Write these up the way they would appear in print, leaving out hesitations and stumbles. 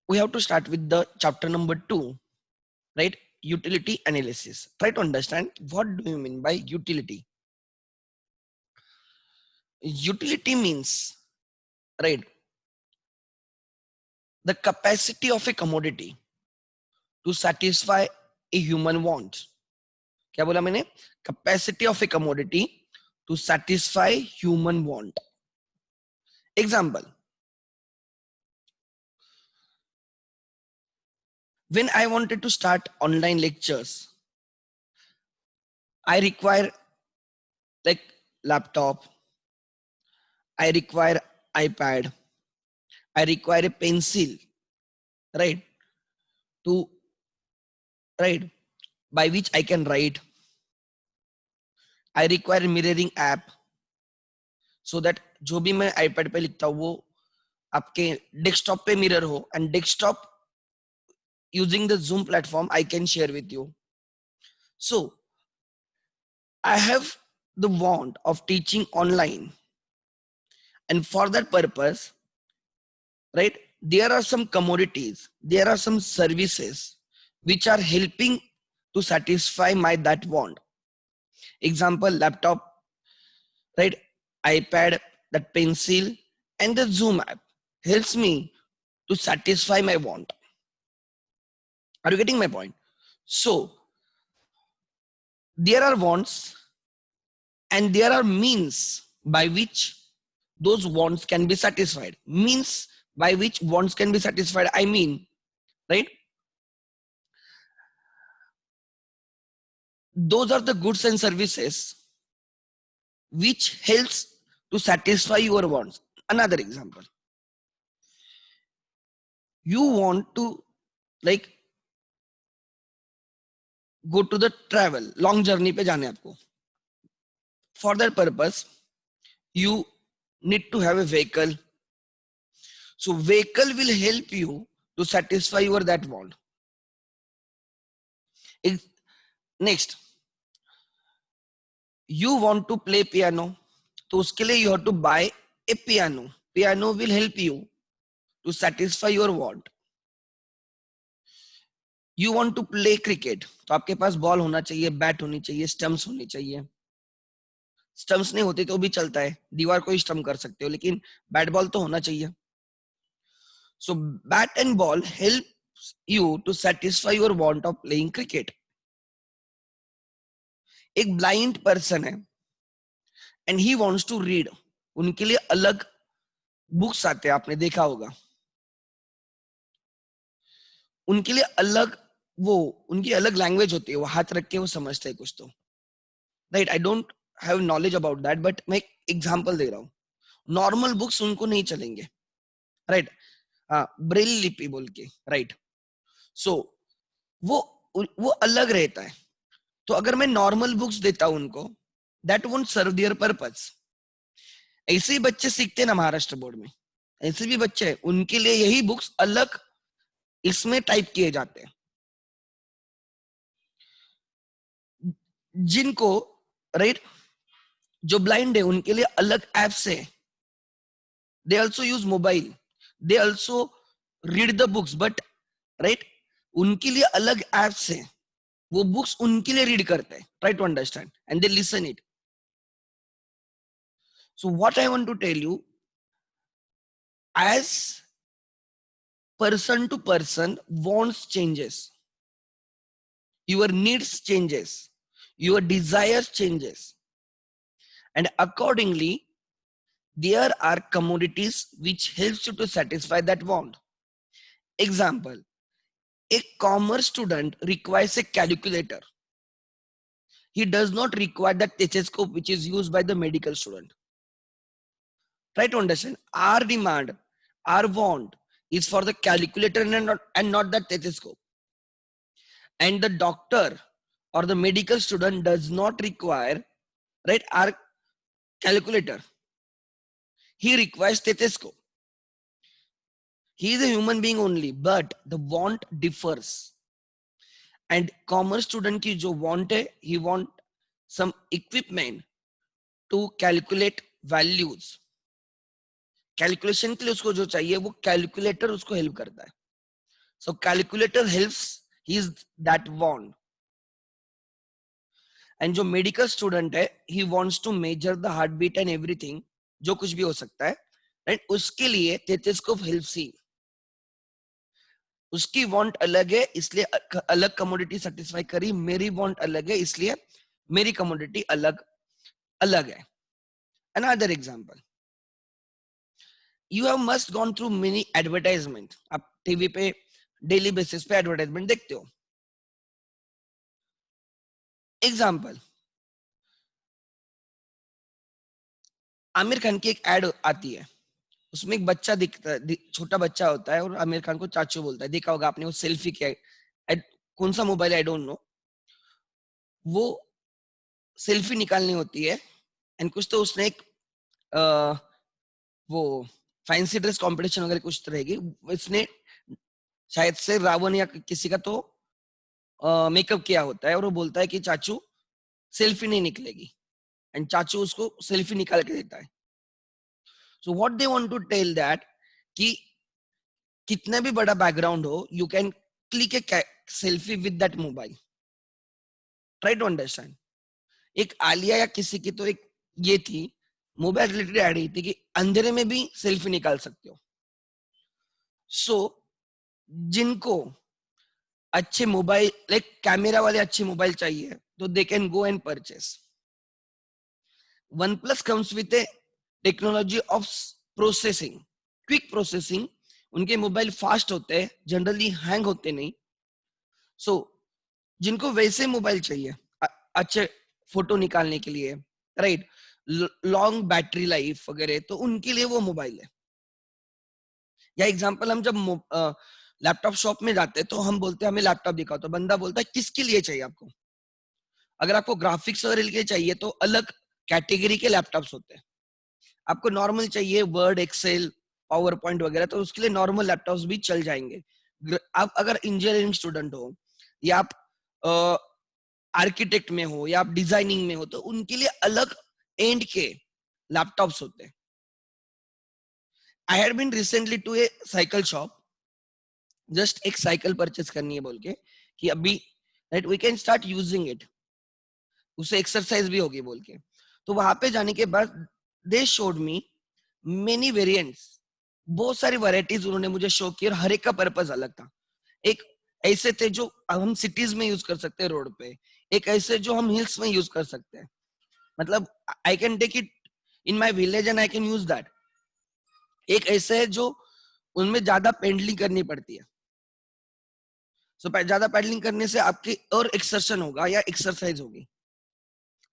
we have to start with the chapter number 2, right? Utility analysis. Try to understand what do you mean by utility. Utility means, right, the capacity of a commodity to satisfy a human want. क्या बोला मैंने? Capacity of a commodity to satisfy human want. Example, when I wanted to start online lectures, I require like laptop, I require iPad, I require a pencil, right? To right by which I can write. I require mirroring app so that जो भी मैं iPad पे लिखता हूँ वो आपके desktop पे mirror हो, and desktop using the Zoom platform I can share with you. So I have the want of teaching online, and for that purpose, right, there are some commodities, there are some services which are helping to satisfy my that want. Example, laptop, right, iPad, that pencil, and the Zoom app helps me to satisfy my want. Are you getting my point? So there are wants and there are means by which those wants can be satisfied. Means by which wants can be satisfied, I mean, right, those are the goods and services which helps to satisfy your wants. Another example, you want to like go to the travel, long journey पे जाने आपको. For that purpose, you need to have a vehicle. So vehicle will help you to satisfy your that want. Next, you want to play piano, तो उसके लिए you have to buy a piano. Piano will help you to satisfy your want. You want to play cricket, तो आपके पास ball होना चाहिए, bat होनी चाहिए, stumps होनी चाहिए. स्टम्प्स नहीं होते तो भी चलता है, दीवार को ही स्टम्प कर सकते हो, लेकिन बैट बॉल तो होना चाहिए. So bat and ball helps you to satisfy your want of playing cricket. एक ब्लाइंड पर्सन है and he wants to read, उनके लिए अलग बुक्स आते हैं, आपने देखा होगा. उनके लिए अलग वो उनकी अलग लैंग्वेज होती है, वो हाथ रख के वो समझते हैं कुछ तो, right. I don't have knowledge about that, but मैं एक एग्जांपल दे रहा हूँ. नॉर्मल बुक्स उनको नहीं चलेंगे, राइट. हाँ, ब्रेल लिपि बोल के, राइट. सो वो अलग रहता है. तो अगर मैं नॉर्मल बुक्स देता हूं उनको, that won't serve their purpose. ऐसे ही बच्चे सीखते हैं ना महाराष्ट्र बोर्ड में, ऐसे भी बच्चे हैं, उनके लिए यही बुक्स अलग इसमें टाइप किए जाते हैं. जिनको राइट जो ब्लाइंड है उनके लिए अलग एप्स है. They also use mobile, they also read the books, but right उनके लिए अलग एप्स है, वो बुक्स उनके लिए रीड करते हैं. Try to understand and they listen it. So what I want to tell you, as person to person wants changes, your needs changes, your desires changes, and accordingly there are commodities which helps you to satisfy that want. Example, a commerce student requires a calculator. He does not require that stethoscope which is used by the medical student. Try to understand, our demand, our want is for the calculator and not the stethoscope. And the doctor or the medical student does not require, right, our calculator. He requires stethoscope. He is a human being only, but the want differs. And commerce student की जो want है, he want some equipment to calculate values. Calculation के लिए उसको जो चाहिए वो calculator उसको help करता है. So calculator helps his that want. And जो मेडिकल स्टूडेंट है he wants to measure the heart beat and everything, जो कुछ भी हो सकता है, राइट, उसके लिए स्टेथोस्कोप हेल्प्स ही। उसकी वांट अलग है इसलिए अलग कमोडिटी सेटिस्फाई करी, मेरी वांट अलग है इसलिए मेरी कमोडिटी अलग अलग है। Another example, you have must gone through many advertisement, आप टीवी पे डेली बेसिस पे एडवर्टाइजमेंट देखते हो। एग्जांपल, आमिर खान की एक एड आती है, उसमें एक बच्चा दिखता है, छोटा बच्चा होता है और आमिर खान को चाचू बोलता है, देखा होगा आपने वो सेल्फी किया, कौन सा मोबाइल आई डोंट नो, वो सेल्फी निकालनी होती है एंड कुछ तो उसने एक वो फैंसी ड्रेस कंपटीशन वगैरह कुछ तो रहेगी, इसने शायद से रावण या किसी का तो मेकअप किया होता है और वो बोलता है कि चाचू सेल्फी नहीं निकलेगी, एंड चाचू उसको सेल्फी निकाल के देता है। So what they want to tell that कि कितना भी बड़ा बैकग्राउंड हो, you can click a selfie with that mobile. Try to understand. एक आलिया या किसी की तो एक ये थी, मोबाइल रिलेटेड एड ही थी कि अंधेरे में भी सेल्फी निकाल सकते हो। सो जिनको अच्छे मोबाइल लाइक कैमरा वाले अच्छे मोबाइल चाहिए तो they can go and purchase. OnePlus comes with a technology of processing, quick processing. उनके मोबाइल फास्ट होते हैं, जनरली हैंग होते नहीं। सो जिनको वैसे मोबाइल चाहिए अच्छे फोटो निकालने के लिए, राइट, लॉन्ग बैटरी लाइफ वगैरह, तो उनके लिए वो मोबाइल है। या एग्जांपल, हम जब लैपटॉप शॉप में जाते हैं तो हम बोलते हैं हमें लैपटॉप दिखाओ, तो बंदा बोलता है किसके लिए चाहिए आपको। अगर आपको ग्राफिक्स वगैरह के लिए चाहिए तो अलग कैटेगरी के लैपटॉप्स होते हैं। आपको नॉर्मल चाहिए वर्ड एक्सेल पावर पॉइंट वगैरह, तो उसके लिए नॉर्मल लैपटॉप्स भी चल जाएंगे। आप अगर इंजीनियरिंग स्टूडेंट हो या आप आर्किटेक्ट में हो या आप डिजाइनिंग में हो तो उनके लिए अलग एंड के लैपटॉप्स होते हैं। I had been recently to a cycle shop, just एक साइकिल परचेस करनी है बोल के कि अभी right we can start using it, उससे एक्सरसाइज भी होगी बोल के। तो वहां पे जाने के बाद they showed me many variants, बहुत सारी वैरायटीज उन्होंने मुझे शो की और हर एक का पर्पस अलग था। एक ऐसे थे जो हम सिटीज में यूज कर सकते हैं रोड पे, एक ऐसे जो हम हिल्स में यूज कर सकते हैं, मतलब I can take it in my village and I can use that. एक ऐसे है जो उनमें ज्यादा पेडलिंग करनी पड़ती है, सो ज्यादा पेडलिंग करने से आपकी और एक्सरशन होगा या एक्सरसाइज होगी।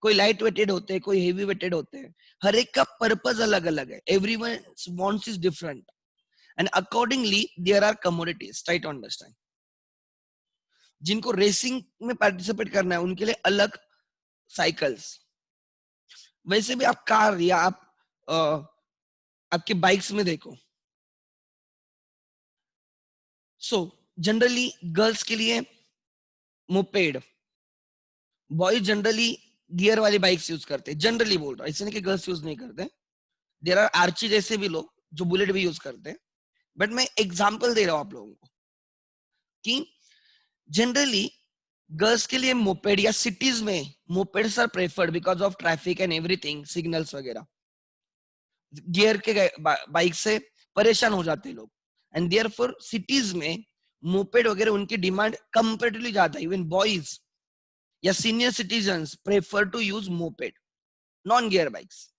कोई लाइट वेटेड होते हैं, कोई हेवी वेटेड होते हैं, हर एक का पर्पस अलग अलग है। Everyone wants is different and accordingly there are commodities, try to understand. जिनको रेसिंग में पार्टिसिपेट करना है उनके लिए अलग साइकिल्स। वैसे भी आप कार या आप आपके बाइक्स में देखो, सो जनरली गर्ल्स के लिए मोपेड, बॉयज जनरली गियर वाली बाइक्स यूज करते हैं, जनरली बोल रहा हूं, ऐसे नहीं कि गर्ल्स यूज नहीं करते। देयर आर आर्ची जैसे भी लोग जो बुलेट भी यूज करते हैं, बट मैं एग्जांपल दे रहा हूं आप लोगों को कि जनरली गर्ल्स के लिए मोपेड या सिटीज में mopeds are preferred because of traffic and everything, signals वगैरह। गियर के बाइक से परेशान हो जाते हैं लोग, एंड देयरफॉर सिटीज में मोपेड वगैरह उनकी डिमांड कंपेरेटिवली ज्यादा है। इवन बॉयज या senior citizens prefer to use moped, non gear bikes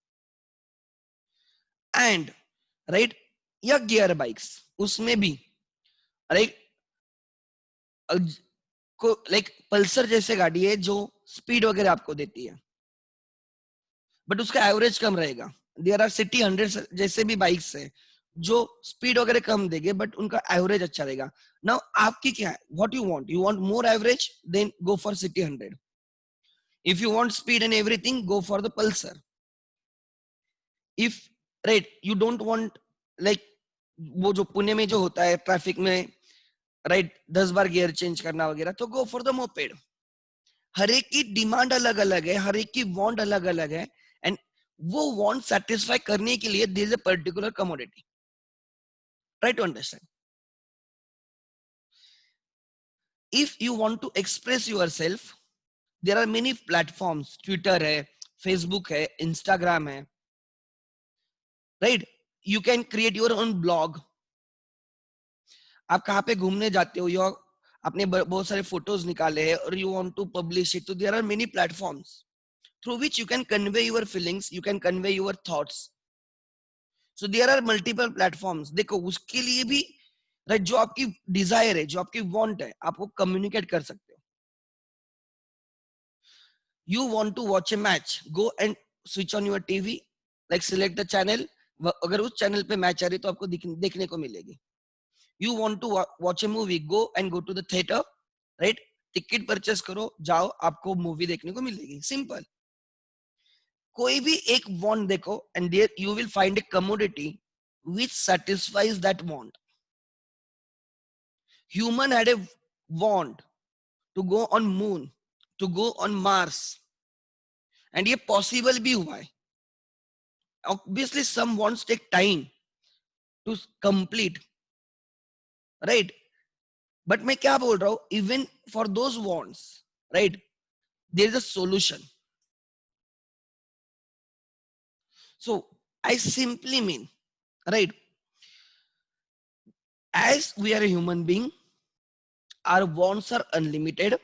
and right, या गियर बाइक्स उसमें भी राइट को लाइक पल्सर जैसे गाड़ी है जो स्पीड वगैरह आपको देती है, बट उसका एवरेज कम रहेगा। देयर आर सिटी 100 जैसे भी बाइक्स है जो स्पीड वगैरह कम देंगे बट उनका एवरेज अच्छा रहेगा। नाउ आपकी क्या है, what you want more average, then go for city 100। If you want speed and everything, go for the Pulsar. If right you don't want like वो जो पुणे में जो होता है ट्रैफिक में, राइट 10 बार गियर चेंज करना वगैरह, तो गो फॉर द मोपेड। हर एक की डिमांड अलग अलग है, हर एक की वांट अलग अलग है, एंड वो वांट सेटिस्फाई करने के लिए there is a particular commodity. Try to understand. if you want to express yourself, there are many platforms. Twitter है, Facebook है, Instagram है, right? You can create your own blog. आप कहाँ पे घूमने जाते हो, या आपने बहुत सारे फोटोज निकाले हैं और you want to publish it, तो there are many platforms through which you can convey your feelings, you can convey your thoughts. So there are multiple platforms. देखो उसके लिए भी right, जो आपकी डिजायर है, जो आपकी वांट है, आप वो कम्युनिकेट कर सकते हो. You want to watch a match, go and switch on your TV, like select the channel. अगर उस चैनल पे मैच आ रही तो आपको देखने को मिलेगी. You want to watch a movie, go and go to the theater, right? Ticket purchase करो, जाओ, आपको मूवी देखने को मिलेगी. सिंपल. कोई भी एक वांट देखो, and there you will find a commodity which satisfies that want. Human had a want to go on moon, to go on Mars, and ये possible भी हुआ है. Obviously some wants take time to complete, right? But मैं क्या बोल रहा हूँ, even for those wants, right, there is a solution. So I simply mean, right, as we are a human being, our wants are unlimited,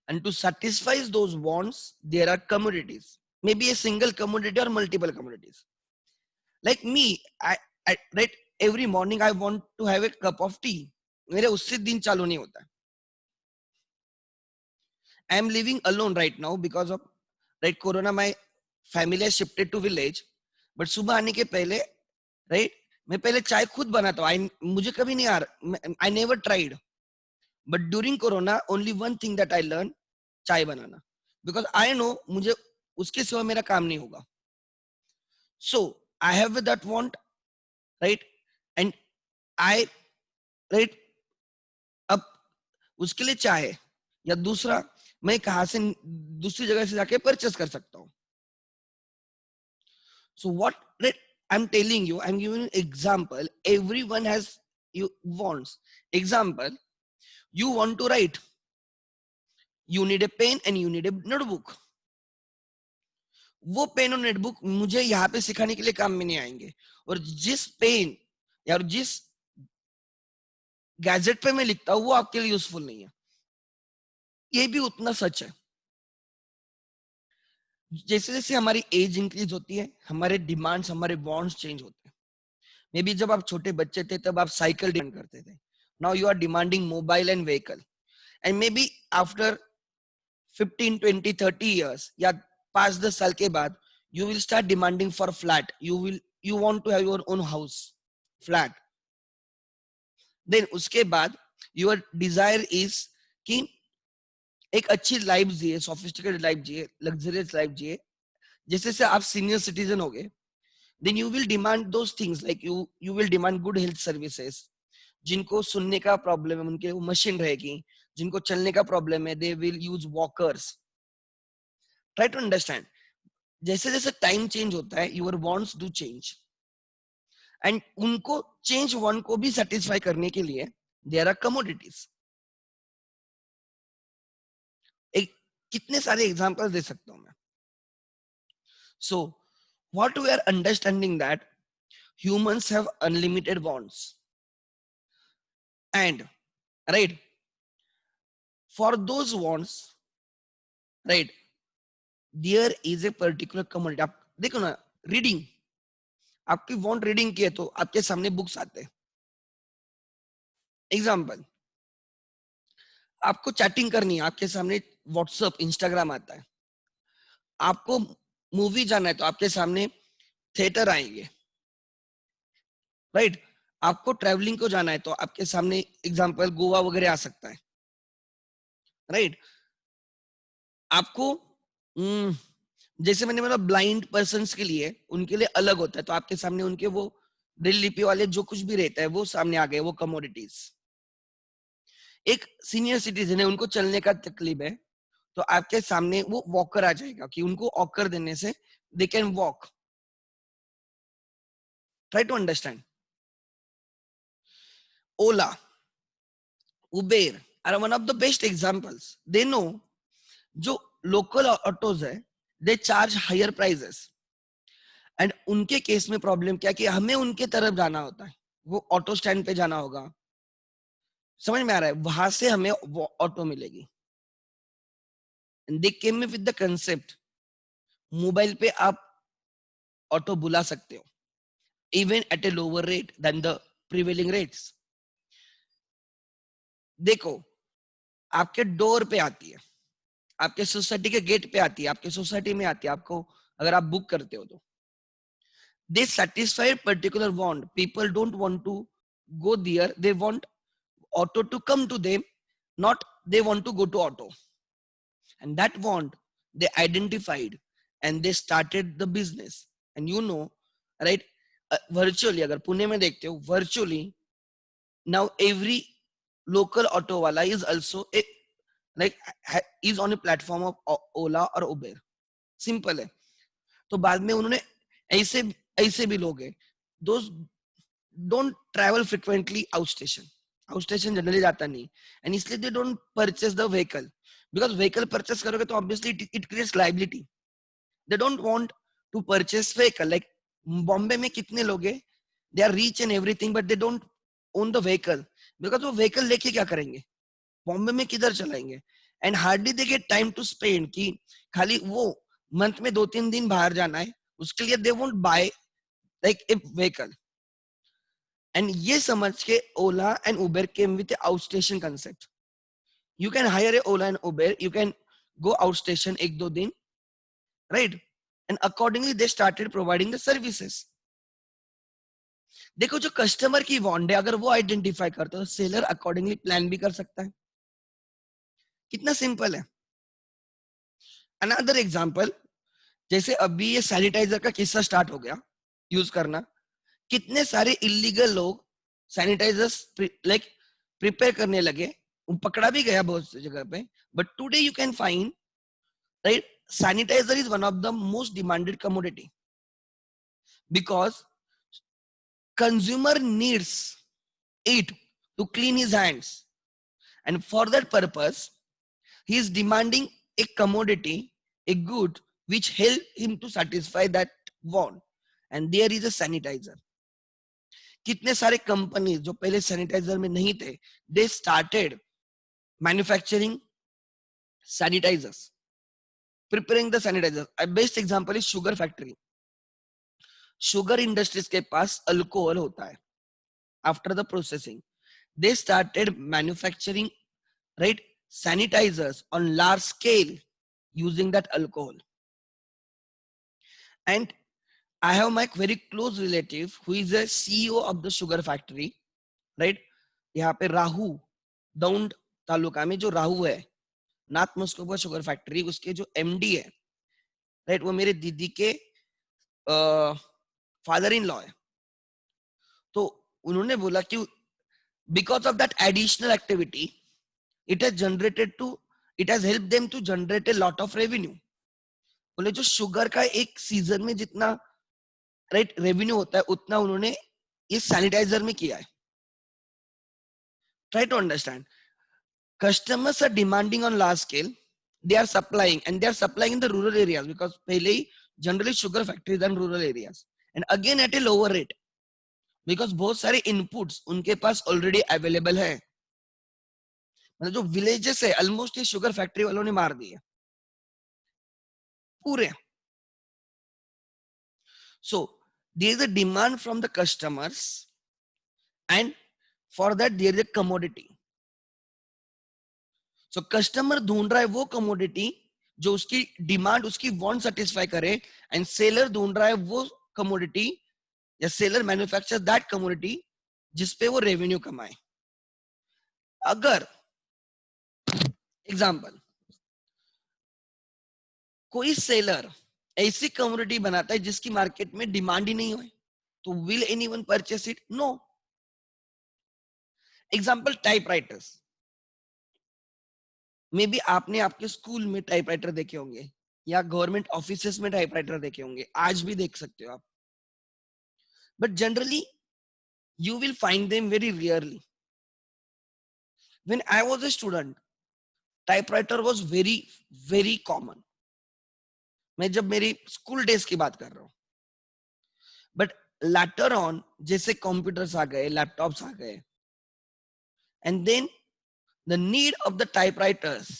and to satisfy those wants there are commodities, maybe a single commodity or multiple commodities. Like me, I right, every morning I want to have a cup of tea. मेरे उससे दिन चालू नहीं होता. I am living alone right now because of right corona. My family has shifted to village, but सुबह आने के पहले, right, मैं पहले चाय खुद बनाता हूँ. मुझे कभी नहीं आ रहा, I never tried. But during corona, only one thing that I learned, चाय बनाना, because I know मुझे उसके सिवा मेरा काम नहीं होगा. So I have that want, right, and I, right, अब उसके लिए चाय, या दूसरा मैं कहाँ से दूसरी जगह से जाके परचेस कर सकता हूँ. So what, right, I'm telling you, I'm giving you example. Everyone has you wants. Example, you want to write, you need a pen and you need a notebook. वो पेन और नोटबुक मुझे यहाँ पे सिखाने के लिए काम में नहीं आएंगे, और जिस पेन या जिस गैजेट पे मैं लिखता हूँ वो आपके लिए यूजफुल नहीं है. ये भी उतना सच है. जैसे जैसे हमारी एज इंक्रीज होती है, हमारे डिमांड्स, हमारे वांट्स चेंज होते हैं. मे बी जब आप छोटे बच्चे थे तब आप साइकिल डिमांड करते थे. Now you are demanding mobile and vehicle. And maybe after 15, 20, 30 years, या 5-10 साल के बाद, you will start demanding for flat. You want to have your own house, flat. Then उसके बाद your desire is कि एक अच्छी लाइफ जिए, sophisticated लाइफ जिए, luxurious लाइफ जिए. जैसे से आप सीनियर सिटीजन हो गए, then you will demand those things, like you will demand good health services. जिनको सुनने का प्रॉब्लम है उनके वो मशीन रहेगी, जिनको चलने का प्रॉब्लम है they will use walkers. Try to understand. जैसे जैसे टाइम चेंज होता है, your wants do change, and उनको चेंज वांट को भी सेटिस्फाई करने के लिए देयर आर कमोडिटीज. एक कितने सारे एग्जांपल्स दे सकता हूं मैं. So what we are understanding that humans have unlimited wants, and right, for those wants, right, there is a particular commodity. आप देखो ना, रीडिंग, आपकी वांट रीडिंग की है तो आपके सामने बुक्स आते हैं. एग्जाम्पल, आपको चैटिंग करनी है, आपके सामने व्हाट्सएप, इंस्टाग्राम आता है. आपको मूवी जाना है तो आपके सामने थिएटर आएंगे, राइट. आपको ट्रैवलिंग को जाना है तो आपके सामने एग्जांपल गोवा वगैरह आ सकता है, राइट. आपको जैसे मैंने बोला ब्लाइंड पर्सन्स के लिए, उनके लिए अलग होता है, तो आपके सामने उनके वो ब्रेल लिपि वाले जो कुछ भी रहता है वो सामने आ गए, वो कमोडिटीज. एक सीनियर सिटीजन है, उनको चलने का तकलीफ है, तो आपके सामने वो वॉकर आ जाएगा कि उनको ऑकर देने से they can walk. Try to understand. Ola, Uber are one of the best examples. They know जो लोकल ऑटोज है they charge higher prices and उनके केस में प्रॉब्लम क्या कि हमें उनके तरफ जाना होता है, वो ऑटो स्टैंड पे जाना होगा, समझ में आ रहा है, वहां से हमें वो ऑटो मिलेगी. And they came with the concept mobile पे आप ऑटो बुला सकते हो even at a lower rate than the prevailing rates. देखो आपके डोर पे आती है, आपके सोसाइटी के गेट पे आती है, आपके सोसाइटी में आती है, आपको अगर आप बुक करते हो तो they satisfy a particular want. People don't want to go there, they want auto to come to them, not they want to go to auto. And that want they identified and they started the business. And you know, right, virtually agar Pune mein dekhte ho, virtually now every local auto wala is also a like is on a platform of Ola or Uber. Simple है. तो बाद में उन्होंने ऐसे ऐसे भी लोग हैं those don't travel frequently out station generally जाता नहीं and इसलिए they don't purchase the vehicle because vehicle purchase करोगे तो obviously it creates liability. They don't want to purchase vehicle. like Bombay में कितने लोग हैं, they are rich and everything but they don't own the vehicle because वो vehicle लेके क्या करेंगे, बॉम्बे में किधर चलाएंगे, and hardly they get time to spend कि खाली वो मंथ में 2-3 दिन बाहर जाना है, उसके लिए they won't buy like a vehicle. And ये समझ के Ola and Uber came with outstation concept. You can hire a Ola and Uber, you can go outstation 1-2 दिन, right, and accordingly they started providing the services. देखो जो customer की want है अगर वो आइडेंटिफाई करता है तो सेलर अकॉर्डिंगली प्लान भी कर सकता है. कितना सिंपल है. अनदर एग्जांपल, जैसे अभी ये सैनिटाइजर का किस्सा स्टार्ट हो गया यूज करना, कितने सारे इलीगल लोग सैनिटाइजर्स लाइक प्रिपेयर करने लगे, पकड़ा भी गया बहुत सी जगह पे. But today you can find right sanitizer is one of the most demanded commodity because consumer needs it to clean his hands, and for that purpose he is demanding a commodity, a good which help him to satisfy that want, and there is a sanitizer. कितने सारे companies जो पहले sanitiser में नहीं थे they started manufacturing sanitizers, preparing the sanitizer. Best example is sugar factory. Sugar industries के पास alcohol होता है. After the processing they started manufacturing right sanitizers on large scale using that alcohol. And I have my very close relative who is a CEO of the sugar factory, right. यहाँ पे राहू दौंड तालुका में जो राहू है नाथ मुस्कोबा sugar factory, उसके जो MD है right, वो मेरे दीदी के फादर इन लॉ है. तो उन्होंने बोला कि because of that additional activity it has helped them to generate a lot of revenue. बोले जो शुगर का एक सीजन में जितना राइट रेवेन्यू होता है उतना उन्होंने इस सैनिटाइजर में किया है. Try to understand, customers are demanding on large scale, they are supplying and they are supplying in the rural areas because पहले ही generally sugar factories and rural areas and again at a lower rate because बहुत सारे inputs उनके पास already available है. मतलब जो villages है almost ये sugar factory वालों ने मार दिए पूरे. So there is a demand from the customers and for that there is a commodity. So customer ढूंढ रहा है वो कमोडिटी जो उसकी डिमांड उसकी वांट सेटिस्फाई करे एंड सेलर ढूंढ रहा है वो कमोडिटी या सेलर मैन्युफैक्चर दैट कमोडिटी जिसपे वो रेवेन्यू कमाए. अगर एग्जांपल कोई सेलर ऐसी कमोडिटी बनाता है जिसकी मार्केट में डिमांड ही नहीं हो तो will anyone purchase it? No. Example typewriters. Maybe आपने आपके स्कूल में टाइपराइटर देखे होंगे या गवर्नमेंट ऑफिसेस में टाइपराइटर देखे होंगे, आज भी देख सकते हो आप, but generally you will find them very rarely when I was a student, typewriter was very very common. मैं जब मेरी स्कूल डेज की बात कर रहा हूँ. बट लेटर ऑन जैसे कंप्यूटर्स आ गए, लैपटॉप्स आ गए, and then the need of the typewriters,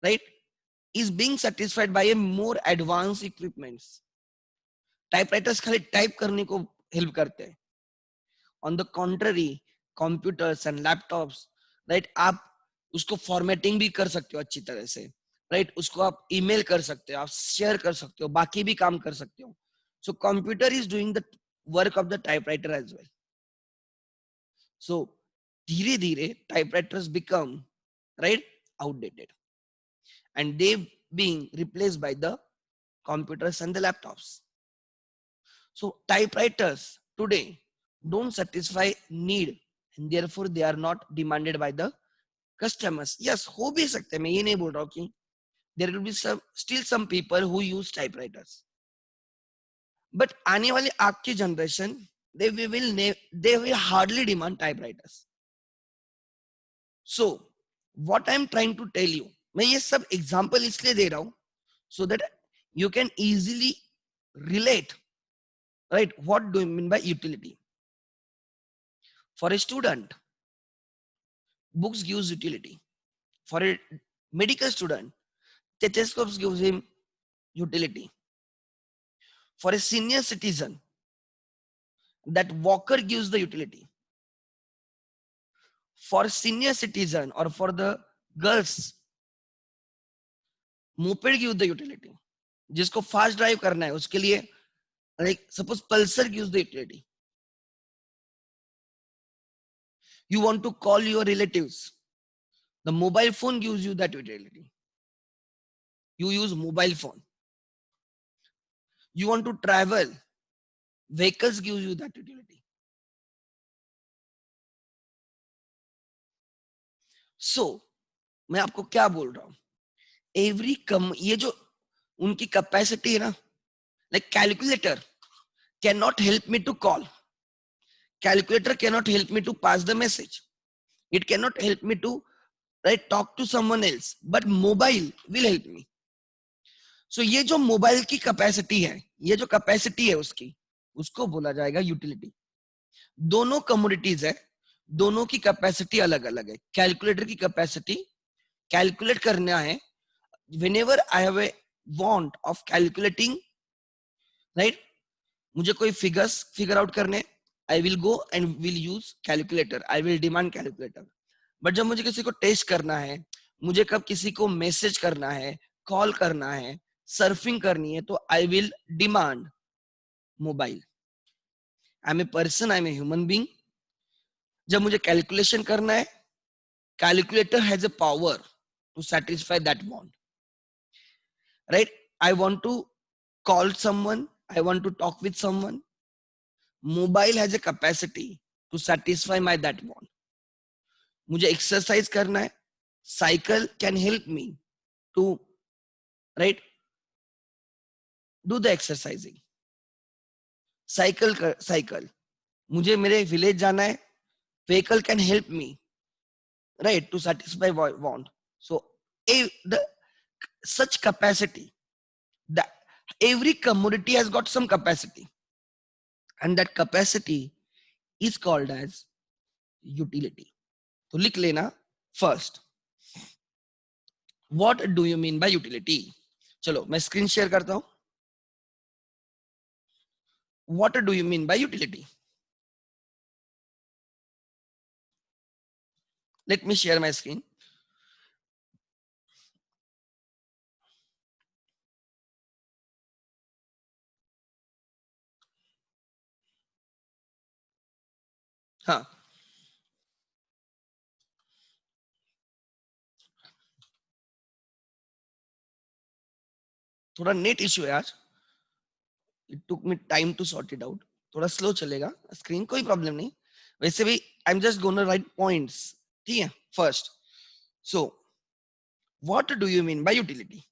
right, is being satisfied by a more advanced equipments. Typewriters खाली टाइप करने को हेल्प करते हैं. On the contrary, computers and laptops, right, आप उसको फॉर्मेटिंग भी कर सकते हो अच्छी तरह से, राइट, उसको आप ईमेल कर सकते हो, आप शेयर कर सकते हो, बाकी भी काम कर सकते हो. So computer is doing the work of the typewriter as well. So धीरे धीरे typewriters become, right, outdated and they being replaced by the computers and the laptops. So typewriters today don't satisfy need and therefore they are not demanded by the customers. Yes, हो भी सकते हैं, मैं ये नहीं बोल रहा हूँ कि there will be some still some people who use typewriters. But आने वाली आपकी generation, they will hardly demand typewriters. So what I'm trying to tell you, मैं ये सब example इसलिए दे रहा हूँ so that you can easily relate, right? What do you mean by utility? For a student, books gives utility. For a medical student, stethoscopes gives him utility. For a senior citizen, that walker gives the utility. For senior citizen or for the girls, moped gives the utility. जिसको fast drive करना है उसके लिए, like suppose pulsar gives the utility. You want to call your relatives, the mobile phone gives you that utility. You use mobile phone. You want to travel, vehicles gives you that utility. So मैं आपको क्या बोल रहा हूं, every कम ये जो उनकी capacity है ना, like calculator can not help me to call, calculator can not help me to pass the message, it can not help me to, right, talk to someone else, but mobile will help me. So ये जो mobile की capacity है, ये जो capacity है उसकी, उसको बोला जाएगा यूटिलिटी. दोनों कमोडिटीज है, दोनों की कैपेसिटी अलग अलग है. कैलकुलेटर की कैपेसिटी कैलकुलेट करना है, whenever I have a want of calculating, right, मुझे कोई फिगर्स फिगर आउट करने, I will go and will use calculator, I will demand calculator. But जब मुझे किसी को टेस्ट करना है, मुझे कब किसी को मैसेज करना है, कॉल करना है, सर्फिंग करनी है, तो I will demand mobile. I am a person, I am a human being. जब मुझे कैलकुलेशन करना है, calculator has a power to satisfy that want, right. I want to call someone, I want to talk with someone, mobile has a capacity to satisfy my that want. मुझे exercise करना है, cycle can help me to, right, do the exercising. Cycle मुझे मेरे village जाना है, vehicle can help me, right, to satisfy want. So the such capacity, that every commodity has got some capacity and that capacity is called as utility. तो लिख लेना first, what do you mean by utility. चलो मैं screen share करता हूं. What do you mean by utility, let me share my screen. हाँ, थोड़ा net issue है आज, it took me time to sort it out. थोड़ा स्लो चलेगा स्क्रीन, कोई प्रॉब्लम नहीं. वैसे भी I am just gonna write points, ठीक है. First, so what do you mean by utility.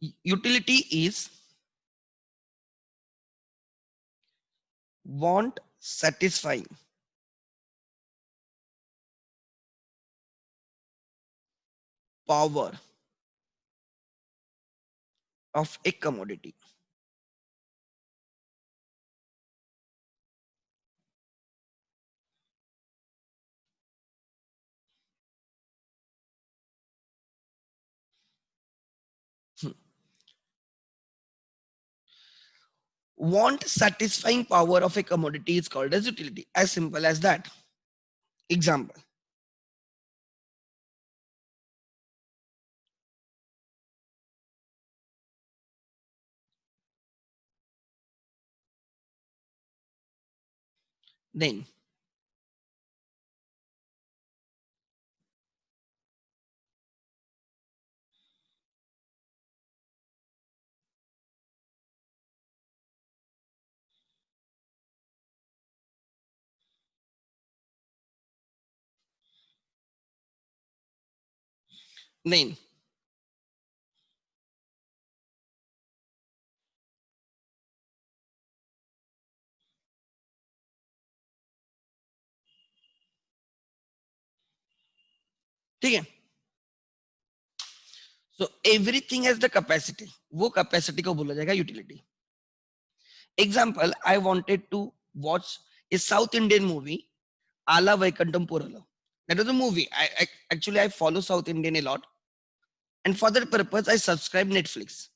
utility is want satisfying power of a commodity. Want satisfying power of a commodity is called as utility. As simple as that. Example. Then then ठीक है. So everything has the capacity. वो capacity को बोला जाएगा utility. Example, I wanted to watch a South Indian movie, Ala Vaikantam Purala. That was a movie. I follow South Indian a lot, and for that purpose, I subscribe Netflix.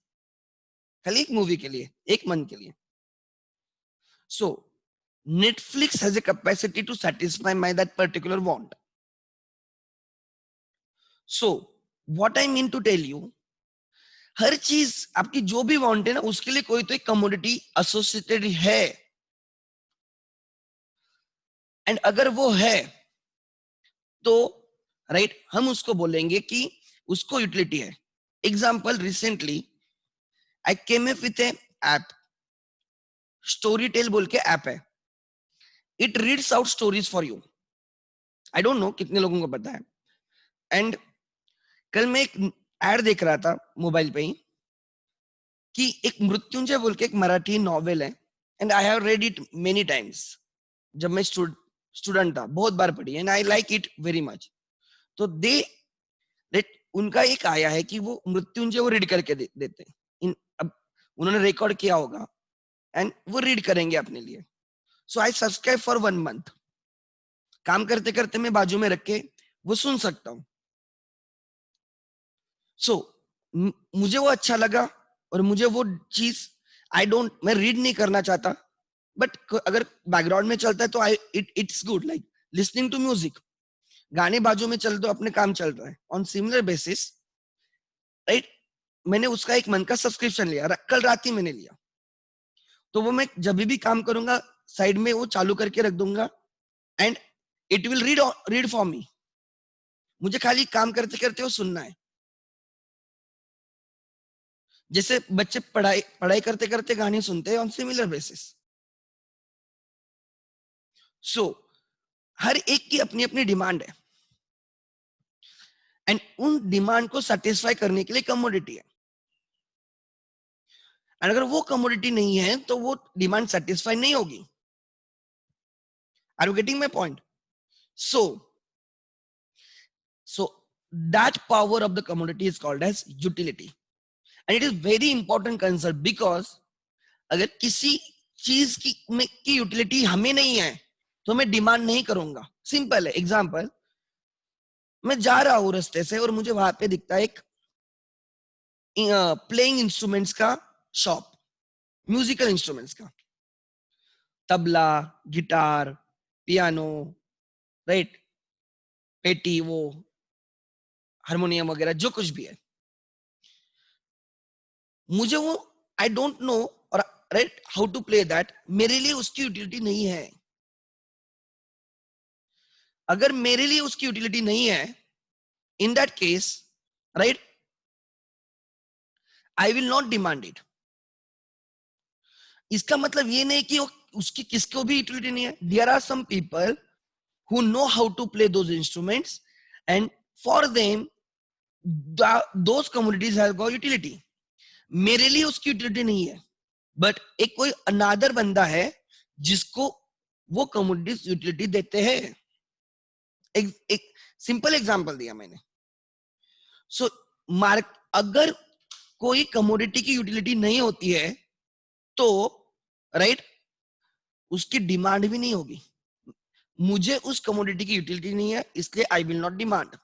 खाली एक movie के लिए, एक month के लिए. So Netflix has a capacity to satisfy my that particular want. So what I mean to tell you, हर चीज आपकी जो भी वांट है ना उसके लिए कोई तो एक कमोडिटी एसोसिएटेड है. एंड अगर वो है तो राइट हम उसको बोलेंगे कि उसको यूटिलिटी है. Example, recently I came up with a app, Storytel बोल के ऐप है. It reads out stories for you. I don't know कितने लोगों को पता है. एंड कल मैं एक एड देख रहा था मोबाइल पे ही कि एक मृत्युंजय बोल के एक मराठी नॉवेल है. And I have read it many times. जब मैं स्टूडेंट था बहुत बार पढ़ी and I like it very much. तो दे उनका एक आया है कि वो मृत्युंजय वो रीड करके देते हैं. अब उन्होंने रिकॉर्ड किया होगा एंड वो रीड करेंगे अपने लिए. सो आई सब्सक्राइब फॉर 1 month. काम करते करते मैं बाजू में रख के वो सुन सकता हूँ. सो मुझे वो अच्छा लगा और मुझे वो चीज मैं रीड नहीं करना चाहता, बट अगर बैकग्राउंड में चलता है तो it's good, like listening to music. गाने बाजू में चल तो अपने काम चल रहा है. ऑन सिमिलर बेसिस राइट, मैंने उसका 1 month का सब्सक्रिप्शन लिया. कल रात ही मैंने लिया. तो वो मैं जब भी काम करूंगा साइड में वो चालू करके रख दूंगा and it will read for me. मुझे खाली काम करते करते वो सुनना है. जैसे बच्चे पढ़ाई करते करते गाने सुनते हैं ऑन सिमिलर बेसिस. सो हर एक की अपनी अपनी डिमांड है एंड उन डिमांड को सेटिस्फाई करने के लिए कमोडिटी है. एंड अगर वो कमोडिटी नहीं है तो वो डिमांड सेटिस्फाई नहीं होगी. Are you getting my point? So that power of the commodity is called as utility. And it is very important concept because अगर किसी चीज की यूटिलिटी हमें नहीं है तो मैं डिमांड नहीं करूंगा. सिंपल है. एग्जांपल, मैं जा रहा हूं रास्ते से और मुझे वहां पे दिखता है एक प्लेइंग इंस्ट्रूमेंट्स का शॉप, म्यूजिकल इंस्ट्रूमेंट्स का, तबला, गिटार, पियानो, राइट, पेटी, वो हारमोनियम वगैरह जो कुछ भी है. मुझे वो आई डोंट नो और right how to play that. मेरे लिए उसकी यूटिलिटी नहीं है. अगर मेरे लिए उसकी यूटिलिटी नहीं है, in that case right I will not demand it. इसका मतलब ये नहीं कि उसकी किसको भी यूटिलिटी नहीं है. There are some people who know how to play those instruments and for them those commodities have got utility. मेरे लिए उसकी यूटिलिटी नहीं है, बट एक कोई अनादर बंदा है जिसको वो कमोडिटीज यूटिलिटी देते हैं। एक सिंपल एग्जांपल दिया मैंने। सो मार्क अगर कोई कमोडिटी की यूटिलिटी नहीं होती है तो राइट उसकी डिमांड भी नहीं होगी। मुझे उस कमोडिटी की यूटिलिटी नहीं है इसलिए आई विल नॉट डिमांड।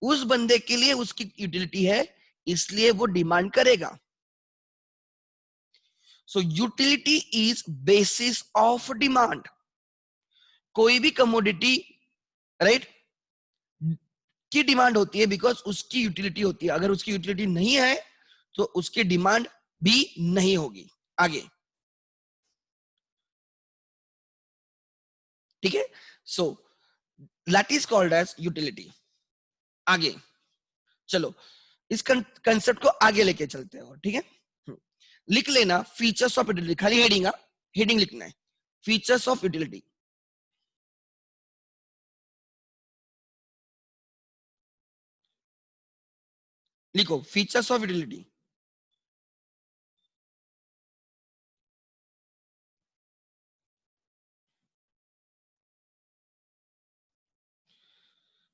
उस बंदे के लिए उसकी यूटिलिटी है इसलिए वो डिमांड करेगा। सो utility is basis of demand. कोई भी कमोडिटी राइट की डिमांड होती है बिकॉज उसकी यूटिलिटी होती है। अगर उसकी यूटिलिटी नहीं है तो उसकी डिमांड भी नहीं होगी। आगे ठीक है। So that is called as utility. आगे चलो इस कंसेप्ट को आगे लेके चलते हैं। ठीक है, लिख लेना फीचर्स ऑफ यूटिलिटी। खाली हेडिंग हेडिंग लिखना है, फीचर्स ऑफ यूटिलिटी। लिखो features of utility.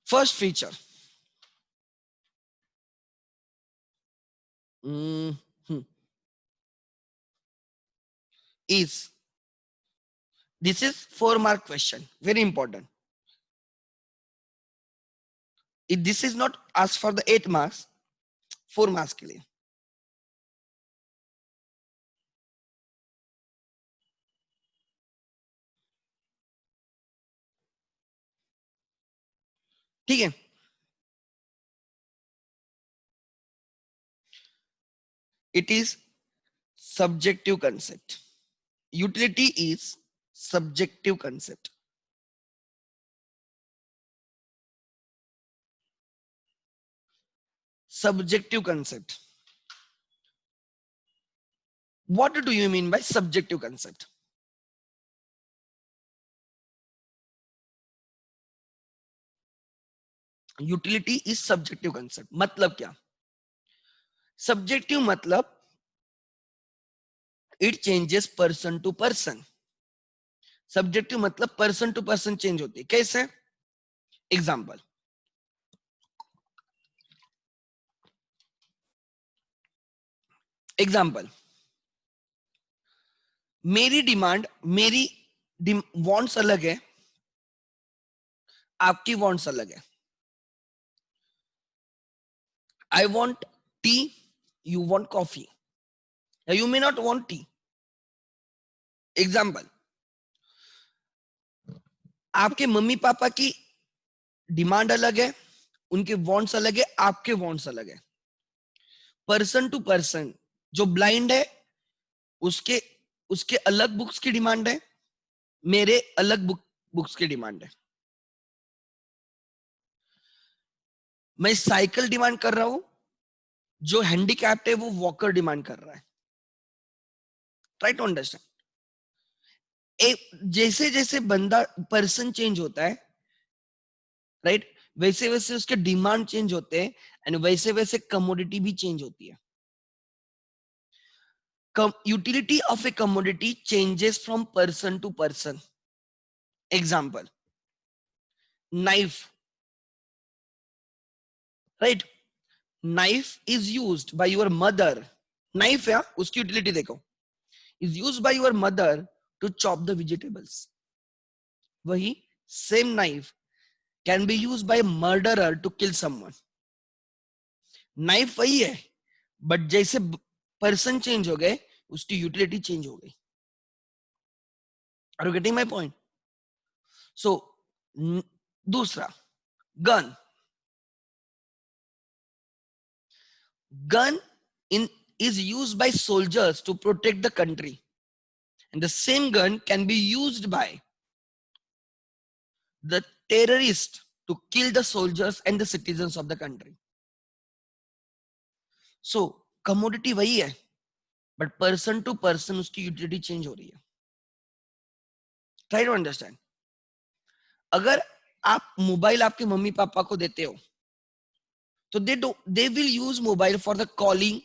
First feature is, this is 4 mark question, very important. If this is not asked for the 8 marks, 4 marks के लिए। ठीक है, it is subjective concept. Utility is subjective concept. Subjective concept. What do you mean by subjective concept? Utility is subjective concept. मतलब क्या? Subjective मतलब it changes person to person. Subjective मतलब person to person change होती है। कैसे? Example. Example, मेरी demand मेरी wants अलग है, आपकी वांट्स अलग है। I want T, you want coffee, you may not want T. Example, आपके मम्मी पापा की डिमांड अलग है, उनके वांट्स अलग है, आपके वांट्स अलग है। पर्सन टू पर्सन, जो ब्लाइंड है उसके उसके अलग बुक्स की डिमांड है, मेरे अलग बुक्स की डिमांड है। मैं साइकिल डिमांड कर रहा हूं, जो हैंडीकैप्ड है वो वॉकर डिमांड कर रहा है। Try to understand. जैसे जैसे बंदा पर्सन चेंज होता है राइट, वैसे वैसे उसके डिमांड चेंज होते हैं एंड वैसे वैसे कमोडिटी भी चेंज होती है। Utility of a commodity changes from person to person. Example, knife right, knife is used by your mother. Knife है उसकी यूटिलिटी देखो, is used by your mother to chop the vegetables. वही same knife can be used by murderer to kill someone. Knife वही है but जैसे person change हो गए उसकी यूटिलिटी चेंज हो गई। Are you getting my point? So दूसरा, gun. Gun in is used by soldiers to protect the country, and the same gun can be used by the terrorist to kill the soldiers and the citizens of the country. So commodity वही है but person to person उसकी utility change हो रही है। Try to understand. अगर आप mobile आपके mummy papa को देते हो तो they will use mobile for the calling,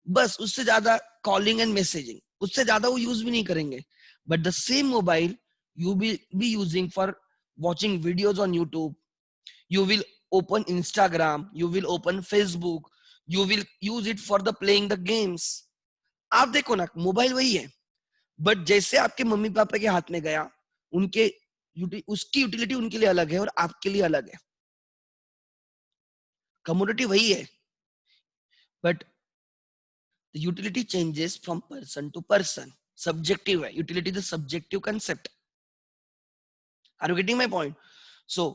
बस उससे ज्यादा कॉलिंग एंड मैसेजिंग, उससे ज्यादा वो यूज भी नहीं करेंगे. But the same mobile you will be using for watching videos on YouTube, you will open Instagram, you will open Facebook, you will use it for the playing the games. आप देखो ना, mobile वही है, but जैसे आपके mummy papa के हाथ में गया, उनके उसकी यूटिलिटी उनके लिए अलग है और आपके लिए अलग है. कमोडिटी वही है, but the utility changes from person to person. Subjective है, utility is subjective concept. Are you getting my point? So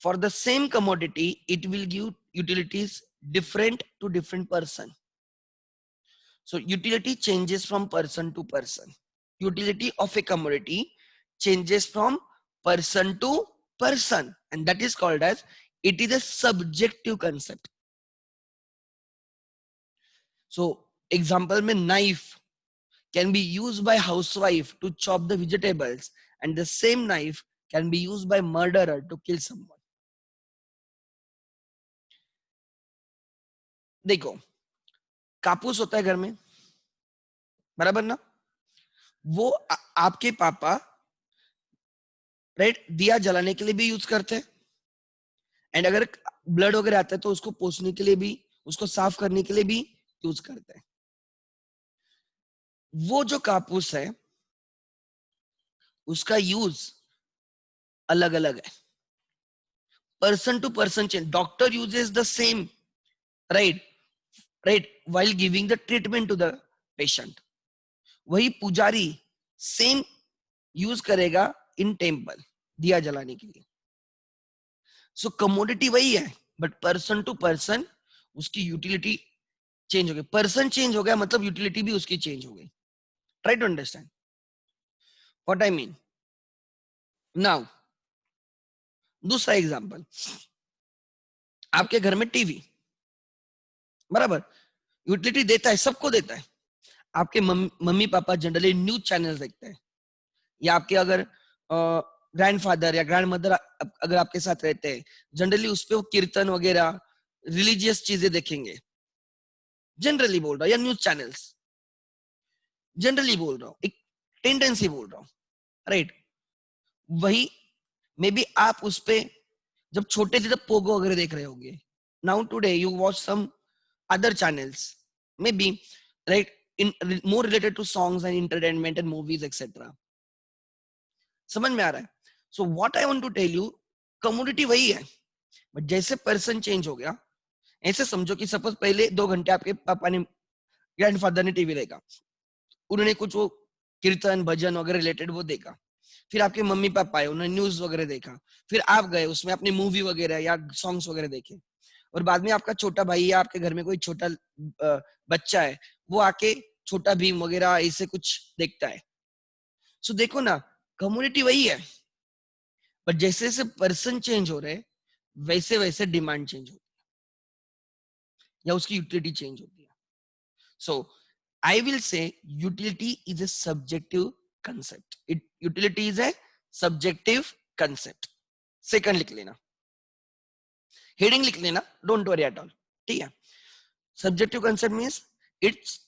for the same commodity, it will give utilities different to different person. So utility changes from person to person. Utility of a commodity changes from person to person, and that is called as, it is a subjective concept. So example mein, knife can be used by housewife to chop the vegetables, and the same knife can be used by murderer to kill someone. देखो, कापूस होता है घर में, बराबर ना? वो आपके पापा, राइट, दिया जलाने के लिए भी यूज करते हैं, एंड अगर ब्लड वगैरह आता है तो उसको पोंछने के लिए भी, उसको साफ करने के लिए भी यूज करते हैं. वो जो कापूस है उसका यूज अलग अलग है, person to person change. Doctor uses the same, right, right, while giving the treatment to the patient. वही पुजारी सेम यूज करेगा इन टेम्पल दिया जलाने के लिए. सो कमोडिटी वही है, बट पर्सन टू पर्सन उसकी यूटिलिटी चेंज हो गई. पर्सन चेंज हो गया मतलब यूटिलिटी भी उसकी चेंज हो गई. Try to understand what I mean. Now दूसरा एग्जांपल, आपके घर में टीवी, बराबर, यूटिलिटी देता है, सबको देता है. आपके mummy papa generally news channel देखते हैं, या आपके अगर ग्रैंडफादर या ग्रैंड मदर अगर आपके साथ रहते हैं, जनरली उस पे वो कीर्तन वगैरह रिलीजियस चीजें देखेंगे. जनरली बोल रहा हूँ, या न्यूज चैनल्स, जनरली बोल रहा हूँ, एक टेंडेंसी बोल रहा हूँ, राइट. वही मे बी आप उस पे जब छोटे थे तब पोगो वगैरह देख रहे होंगे. Now today you watch some other channels, maybe, right, in more related to songs and entertainment and movies etc. समझ में आ रहा है? So what I want to tell you, community वही है, बट जैसे पर्सन चेंज हो गया, ऐसे समझो कि सपोज पहले 2 घंटे आपके पापा ने, ग्रैंडफादर ने टीवी देखा, उन्होंने कुछ वो कीर्तन भजन वगैरह रिलेटेड वो देखा. फिर आपके मम्मी पापा आए, उन्होंने न्यूज वगैरह देखा. फिर आप गए उसमें अपनी मूवी वगैरह या सॉन्ग्स वगैरह देखे. और बाद में आपका छोटा भाई या आपके घर में कोई छोटा बच्चा है, वो आके छोटा भीम वगैरह ऐसे कुछ देखता है. सो देखो ना, कम्युनिटी वही है, बट जैसे जैसे पर्सन चेंज हो रहे वैसे वैसे डिमांड चेंज होती है या उसकी यूटिलिटी चेंज होती है. सो I will say utility is a subjective concept. Utility is a subjective concept. Second लिख लेना, हेडिंग लिख लेना, डोंट वरी एट ऑल. ठीक है. Subjective concept means it's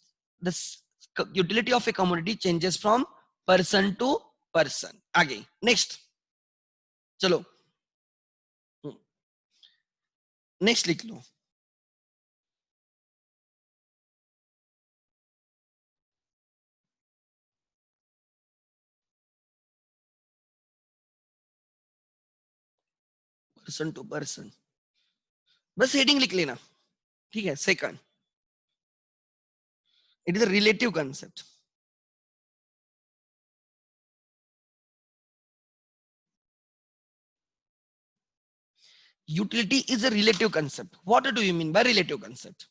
the utility of a commodity changes from person to person. आगे next, चलो next लिख लो. Person to person, बस हेडिंग लिख लेना. ठीक है. Second, it is a relative concept. Utility is a relative concept. What do you mean by relative concept?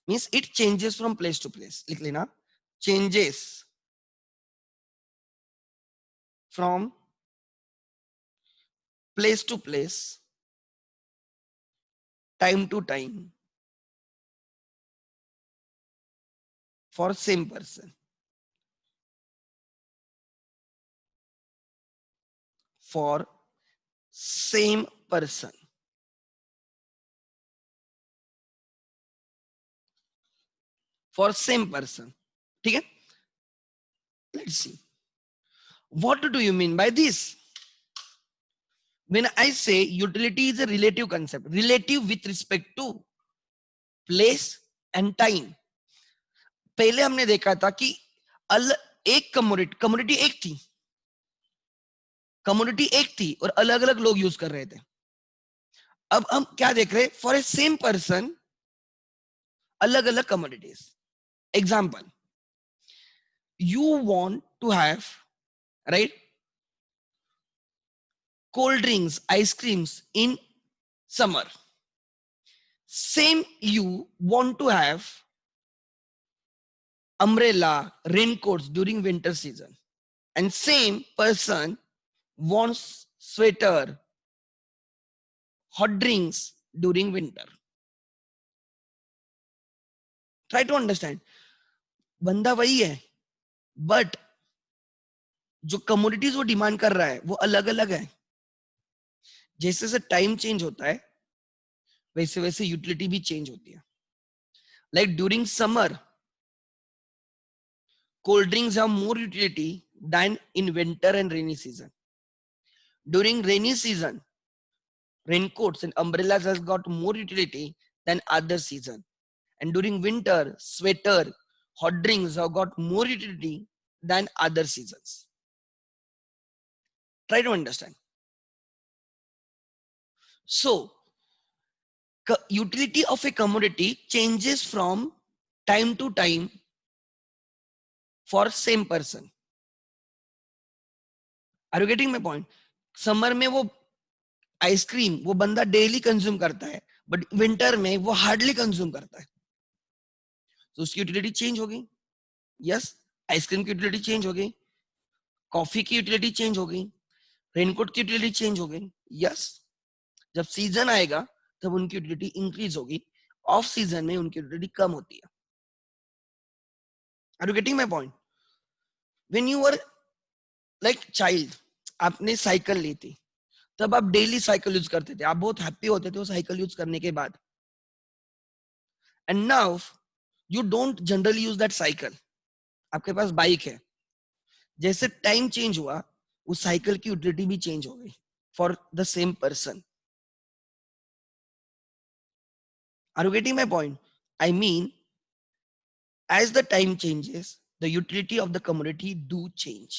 Means it changes from place to place. लिख लेना, changes from place to place, time to time, for same person. For same person. for same person. ठीक है? Let's see. What do you mean by this? When I say utility is a relative concept, relative with respect to place and time. पहले हमने देखा था कि एक commodity एक थी और अलग अलग लोग यूज कर रहे थे. अब हम क्या देख रहे हैं? फॉर ए सेम पर्सन अलग अलग commodities. Example, you want to have, right, cold drinks, ice creams in summer. Same you want to have umbrella, raincoats during winter season. And same person wants sweater, hot drinks during winter. Try to understand. बंदा वही है, but जो commodities वो demand कर रहा है वो अलग अलग है. जैसे जैसे टाइम चेंज होता है वैसे वैसे यूटिलिटी भी चेंज होती है. Like during summer, cold drinks have more utility than in winter and rainy season. During rainy season, raincoats and umbrellas has got more utility than other season. And during winter, sweater, hot drinks have got more utility than other seasons. Try to understand. So, utility of a commodity changes from time to time for same person. Are you getting my point? Summer में वो ice cream वो बंदा daily consume करता है, but winter में वो hardly consume करता है, तो उसकी यूटिलिटी चेंज होगी. यस, आइसक्रीम की यूटिलिटी चेंज हो गई, कॉफी की यूटिलिटी चेंज हो गई, रेनकोट की यूटिलिटी चेंज हो गई. यस, जब सीजन आएगा तब उनकी यूटिलिटी इंक्रीज होगी, ऑफ सीजन में उनकी यूटिलिटी कम होती है. Are you getting my point? When you were like child, आपने साइकिल ली थी, तब आप डेली साइकिल यूज करते थे, आप बहुत हैप्पी होते थे वो साइकिल यूज करने के बाद. And now you don't generally use that cycle, आपके पास बाइक है. जैसे टाइम चेंज हुआ उस साइकिल की यूटिलिटी भी चेंज हो गई for the same person. Are you getting my point? I mean, as the time changes, the utility of the commodity do change.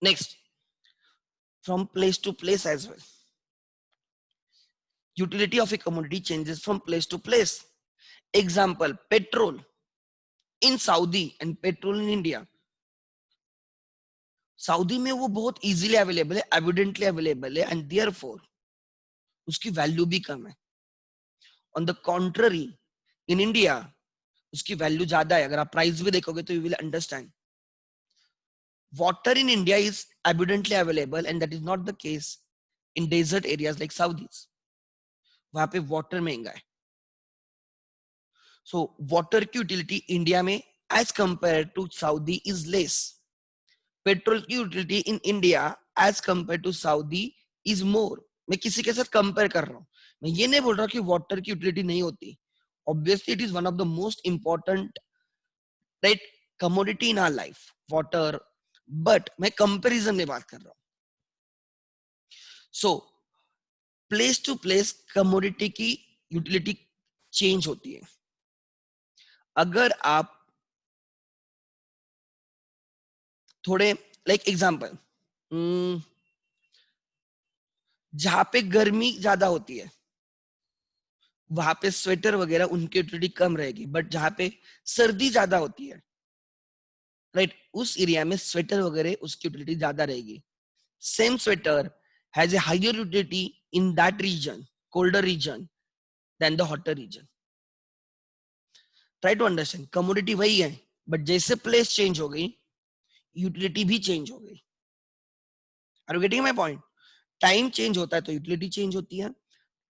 Next, from place to place as well. Utility of a commodity changes from place to place. Example, petrol in Saudi and petrol in India. Saudi में वो बहुत easily available है, evidently available है, and therefore उसकी value भी कम है. On the contrary, in India उसकी value ज्यादा है. अगर आप प्राइस भी देखोगे तो you will understand. Water in India is abundantly available, and that is not the case in desert areas like Saudis. वहां पे water महंगा है. So water की utility India में as compared to Saudi is less. Petrol की utility in India as compared to Saudi is more. मैं किसी के साथ compare कर रहा हूँ, मैं ये नहीं बोल रहा कि water की utility नहीं होती. Obviously it is one of the most important, right, commodity in our life, water. But मैं कंपैरिजन में बात कर रहा हूं. So place to place commodity की यूटिलिटी चेंज होती है. अगर आप थोड़े लाइक एग्जांपल, जहां पे गर्मी ज्यादा होती है वहां पे स्वेटर वगैरह उनकी यूटिलिटी कम रहेगी, बट जहां पे सर्दी ज्यादा होती है, राइट, उस एरिया में स्वेटर वगैरह उसकी यूटिलिटी ज्यादा रहेगी. Same sweater has a higher utility in that region, colder region, than the hotter region. Try to understand. Commodity वही है, but जैसे place change हो गई, utility भी change हो गई. Are you getting my point? Time change होता है तो utility change होती है,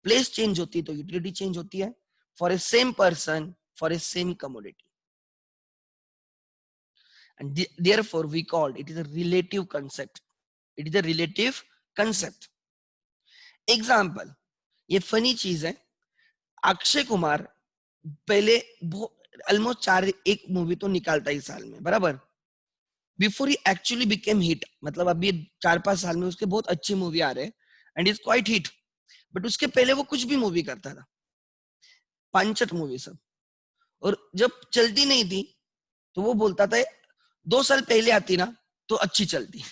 place change होती है तो utility change होती है, for a same person, for a same commodity. And therefore we called it is a relative concept. It is a relative concept. Example, ये funny चीज है. अक्षय कुमार पहले ऑलमोस्ट 4 एक मूवी तो निकालता ही साल में, बराबर, before he actually became hit, मतलब अभी 4-5 साल में उसके बहुत अच्छी मूवी आ रहे हैं and is quite hit, but उसके पहले वो कुछ भी मूवी करता था, पांचट मूवी सब, और जब चलती नहीं थी तो वो बोलता था 2 साल पहले आती ना तो अच्छी चलती।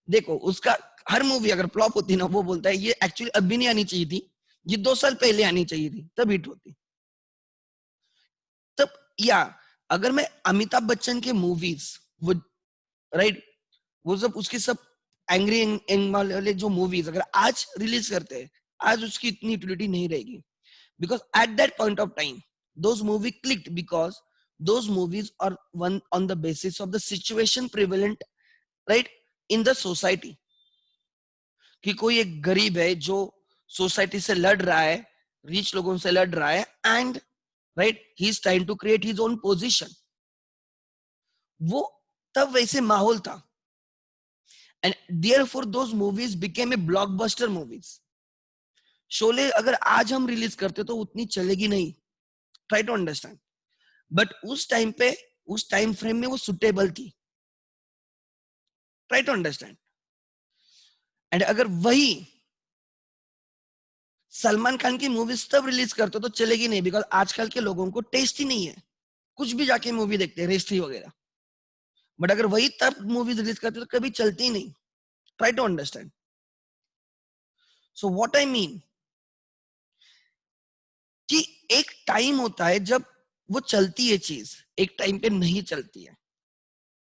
देखो उसका हर मूवी अगर फ्लॉप होती ना, वो बोलता है ये एक्चुअली अभी नहीं आनी चाहिए थी, ये 2 साल पहले आनी चाहिए थी, तब हिट होती। तब या अगर मैं अमिताभ बच्चन के मूवीज, वो राइट, वो सब उसके सब एंग्री यंग वाले जो मूवीज अगर आज रिलीज करते हैं, आज उसकी इतनी यूटिलिटी नहीं रहेगी, because at that point of time those movie clicked because those movies are one on the basis of the situation prevalent, right, in the society, कि कोई एक गरीब है जो सोसाइटी से लड़ रहा है, रिच लोगों से लड़ रहा है, and right he is trying to create his own position. वो तब वैसे माहौल था, and therefore those movies became a blockbuster movies. Sholay अगर आज हम रिलीज करते तो उतनी चलेगी नहीं, ट्राई टू अंडरस्टैंड, बट उस टाइम पे, उस टाइम फ्रेम में वो सुटेबल थी, ट्राई टू अंडरस्टैंड। एंड अगर वही सलमान खान की मूवीज तब रिलीज करते तो चलेगी नहीं, बिकॉज आजकल के लोगों को टेस्ट ही नहीं है, कुछ भी जाके मूवी देखते हैं, रेस्ट्री वगैरह, बट अगर वही तब मूवीज रिलीज करते तो कभी चलती ही नहीं, try to understand. So what I mean कि एक टाइम होता है जब वो चलती है चीज, एक टाइम पे नहीं चलती है।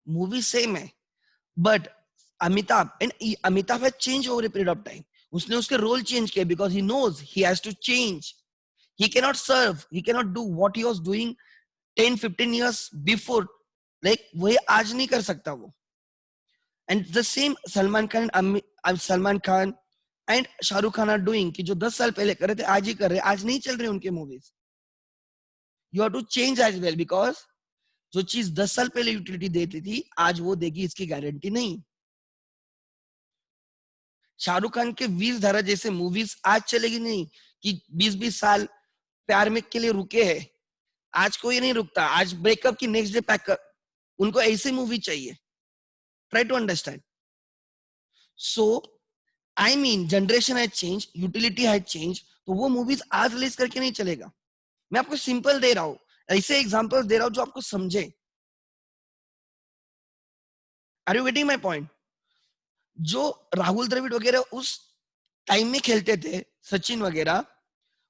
मूवी सेम है, but Amitabh has change over a period of time, उसने उसके रोल चेंज किया because he knows he has to change, he cannot serve, he cannot do what he was doing 10-15 years before, like वही आज नहीं कर सकता वो। And the same Salman Khan and Shahrukh Khan are doing, कि जो 10 साल पहले कर रहे थे आज ही कर रहे, आज नहीं चल रहे उनके movies. You have to change as well, because जो चीज 10 साल पहले यूटिलिटी देती थी आज वो देगी इसकी गारंटी नहीं। शाहरुख खान के वीर धारा जैसे मूवीज आज चलेगी नहीं, कि 20-20 साल प्यार में के लिए रुके हैं, आज कोई नहीं रुकता, आज ब्रेकअप की नेक्स्ट डे पैकअप, उनको ऐसी मूवी चाहिए, try to understand. So I mean generation has change, utility has change, तो वो मूवीज आज रिलीज करके नहीं चलेगा। मैं आपको सिंपल दे रहा हूं, ऐसे एग्जांपल्स दे रहा हूं जो आपको समझे। Are you getting my point? जो राहुल द्रविड़ वगैरह उस टाइम में खेलते थे, सचिन वगैरह,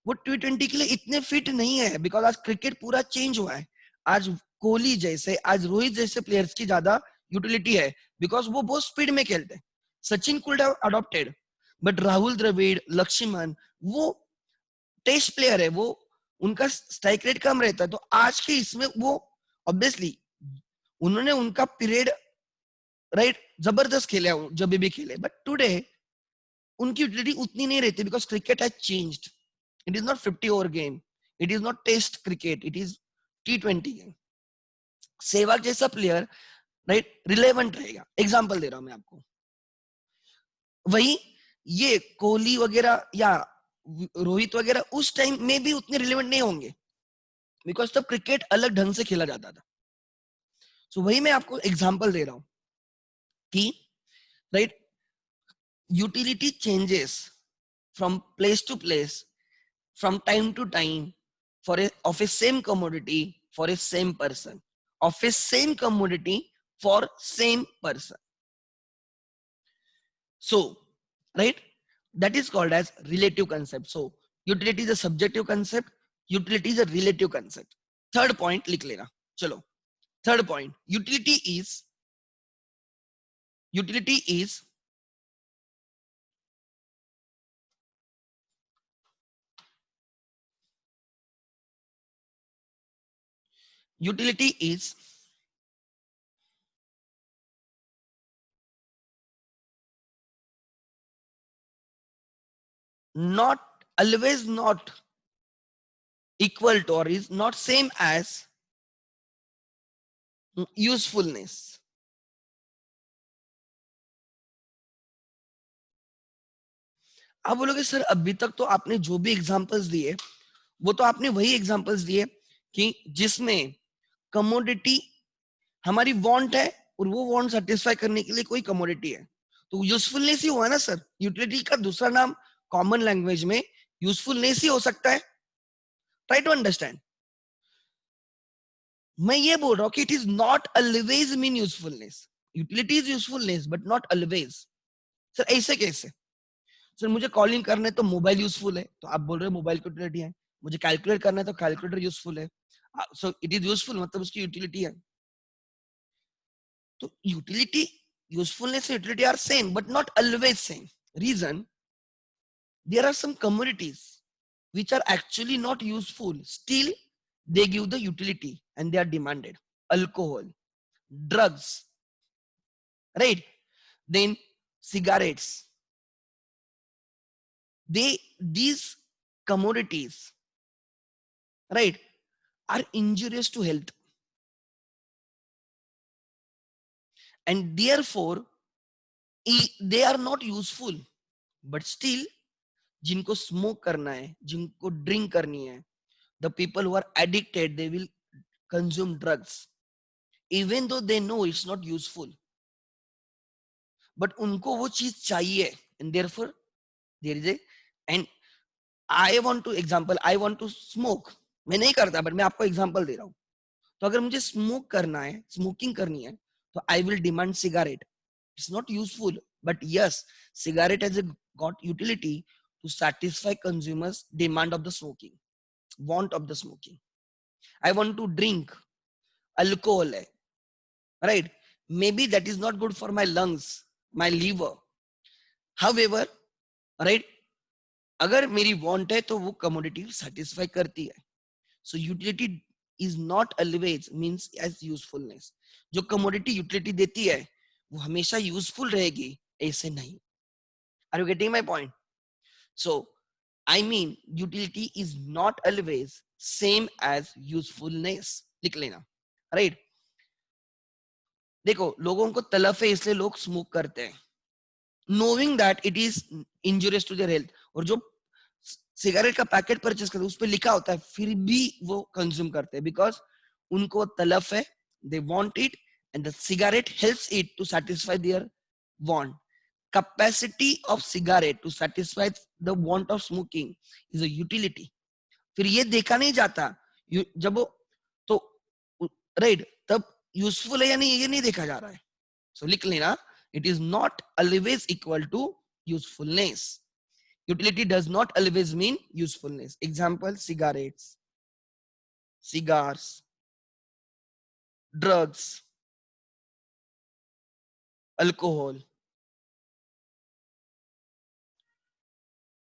वो T20 के लिए इतने फिट नहीं है, बिकॉज आज क्रिकेट पूरा चेंज हुआ है। आज कोहली जैसे, आज रोहित जैसे प्लेयर्स की ज्यादा यूटिलिटी है, बिकॉज वो बहुत स्पीड में खेलते हैं। Sachin could have adopted, but Rahul Dravid, Laxman, वो टेस्ट प्लेयर है, वो उनका स्ट्राइक रेट कम रहता है, तो आज के इसमें वो ऑब्वियसली उन्होंने उनका पीरियड राइट जबरदस्त खेले जब भी खेले, बट टुडे उनकी यूटिलिटी उतनी नहीं रहती, because cricket has changed. It is not 50 over game, it is not test cricket, it is T20 game. Sehwag जैसा प्लेयर राइट रिलेवेंट रहेगा, एग्जांपल दे रहा हूं मैं आपको। वही ये कोहली वगैरह या रोहित वगैरह उस टाइम में भी उतने रिलेवेंट नहीं होंगे, बिकॉज तब क्रिकेट अलग ढंग से खेला जाता था। सो वही मैं आपको एग्जांपल दे रहा हूं कि right utility changes from place to place, from time to time, of a same commodity for a same person, of a same commodity for same person. So right, that is called as relative concept. So utility is a subjective concept, utility is a relative concept. Third point लिख लेना, चलो। Third point, utility is utility is not always not equal to or is not same as usefulness. आप बोलोगे sir अभी तक तो आपने जो भी एग्जांपल्स दिए वो तो आपने वही एग्जांपल्स दिए कि जिसमें कमोडिटी हमारी वांट है और वो वांट सेटिस्फाई करने के लिए कोई कमोडिटी है, तो यूजफुलनेस ही हुआ ना सर। यूटिलिटी का दूसरा नाम कॉमन लैंग्वेज में यूजफुलनेस ही हो सकता है। Try to understand. मैं ये बोल रहा हूं कि it is not always mean usefulness. Utility is usefulness but not always. Sir ऐसे कैसे? सर मुझे कॉलिंग करना है तो मोबाइल यूजफुल है, तो आप बोल रहे हो मोबाइल की यूटिलिटी है। मुझे कैलकुलेट करना है तो कैलकुलेटर यूजफुल है, सो इट इज यूजफुल, मतलब उसकी यूटिलिटी है। तो utility, usefulness utility are same but not always same. Reason, there are some commodities which are actually not useful, still they give the utility and they are demanded. Alcohol, drugs, right? Then cigarettes, these commodities, right, are injurious to health, and therefore they are not useful, but still जिनको smoke करना है, जिनको drink करनी है, the people who are addicted, they will consume drugs even though they know it's not useful, but उनको वो चीज चाहिए, and therefore there is a, and I want to example, I want to smoke, मैं नहीं करता but मैं आपको example दे रहा हूँ। तो अगर मुझे स्मोक करना है, स्मोकिंग करनी है, तो I will demand cigarette. It's not useful but yes, cigarette has got utility to satisfy consumers demand of the smoking, want of the smoking. I want to drink alcohol hai, right? Maybe that is not good for my lungs, my liver, however, right, अगर मेरी want है तो वो commodity satisfy करती है। So utility is not always means as usefulness. जो commodity utility देती है वो हमेशा useful रहेगी, ऐसे नहीं। Are you getting my point? So I mean utility is not always same as usefulness. लिख लेना, right? देखो लोगों को तलफ है इसलिए लोग स्मोक करते हैं, knowing that it is injurious to their health, और जो सिगरेट का पैकेट परचेस करते हैं उस पर लिखा होता है फिर भी वो कंज्यूम करते हैं, बिकॉज उनको तलफ है, they want it, and the cigarette helps it to satisfy their want. Capacity of cigarette to satisfy the want of smoking is a utility. फिर ये देखा नहीं जाता जब वो, तो राइट, तब यूजफुल है या नहीं ये नहीं देखा जा रहा है। सो लिख लेना, it is not always equal to usefulness. Utility does not always mean usefulness. Example, cigarettes, cigars, drugs, alcohol,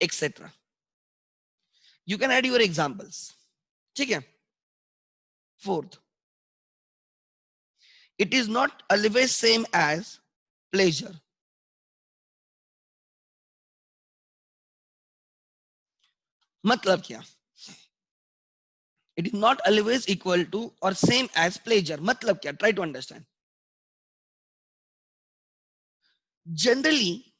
etc. You can add your examples. ठीक है? Fourth, it is not always same as pleasure. मतलब क्या? It is not always equal to or same as pleasure. मतलब क्या? Try to understand. Generally,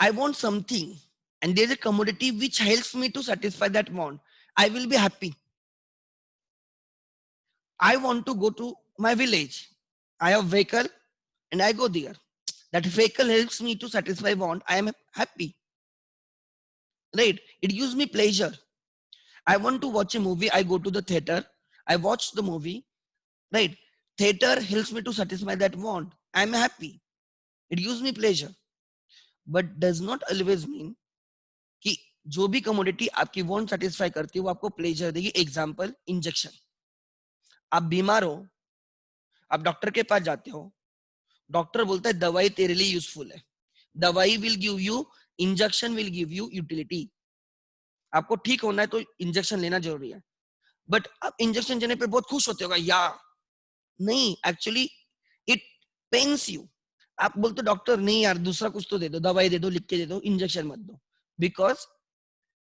I want something and there's a commodity which helps me to satisfy that want. I will be happy. I want to go to my village. I have vehicle and I go there. That vehicle helps me to satisfy want. I am happy. Right? It gives me pleasure. I want to watch a movie. I go to the theater. I watch the movie. Right? Theater helps me to satisfy that want. I am happy. It gives me pleasure. But does not always mean कि जो भी commodity आपकी want satisfy करती है वो आपको pleasure देगी। Example, injection. आप बीमार हो, आप डॉक्टर के पास जाते हो, डॉक्टर बोलता है दवाई तेरे लिए यूजफुल है, दवाई will give you, injection will give you utility. आपको ठीक होना है तो इंजेक्शन लेना जरूरी है, बट आप इंजेक्शन देने पे बहुत खुश होते हो या नहीं, एक्चुअली इट पेन्स यू। आप बोलते डॉक्टर नहीं यार दूसरा कुछ तो दे दो, दवाई दे दो, लिख के दे दो, इंजेक्शन मत दो, because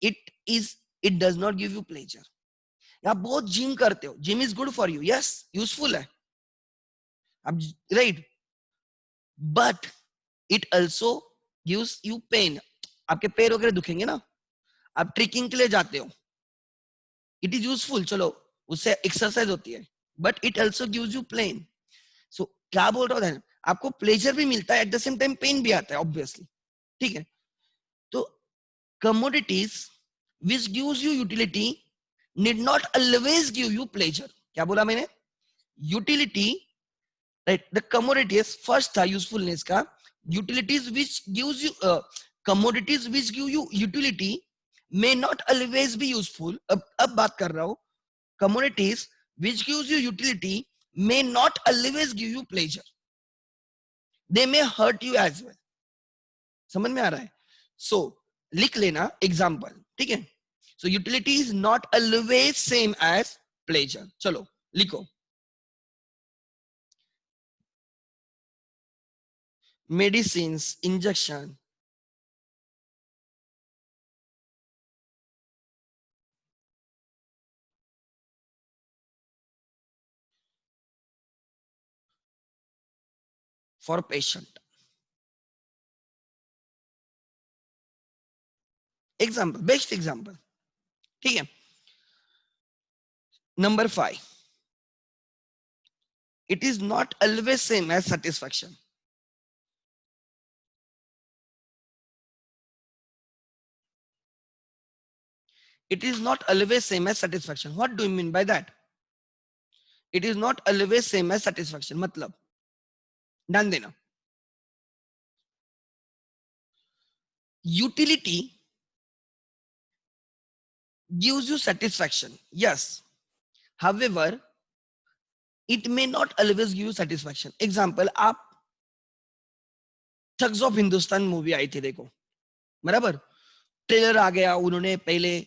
it is, it does not give you pleasure. आप बहुत जिम करते हो, gym is good for you, yes useful है, आप right, but it also gives you pain. आपके पैर वगैरह दुखेंगे ना, आप ट्रेकिंग के लिए जाते हो, इट इज यूजफुल, चलो उससे एक्सरसाइज होती है, but it also gives you plain. So क्या बोल रहा हूँ, आपको प्लेजर भी मिलता है, at the same time pain भी आता है ऑब्वियसली. ठीक है. तो commodities which gives you utility need not always give you pleasure. क्या बोला मैंने? Utility, right? The commodities first था usefulness का. Utilities which gives you commodities which give you utility may not always be useful. अब बात कर रहा हूँ. Commodities which gives you utility may not always give you pleasure. They may hurt you as well. समझ में आ रहा है? So लिख लेना एग्जाम्पल. ठीक है. So utility is not always same as pleasure. चलो लिखो. Medicines, injection, for patient. Example, best example. ठीक है. Number 5. It is not always same as satisfaction. It is not always same as satisfaction. What do you mean by that? It is not always same as satisfaction. मतलब ध्यान देना. Utility gives you satisfaction. Yes. However, it may not always give you satisfaction. Example, आप thugs of Hindustan movie आई थी, देखो बराबर. Trailer आ गया, उन्होंने पहले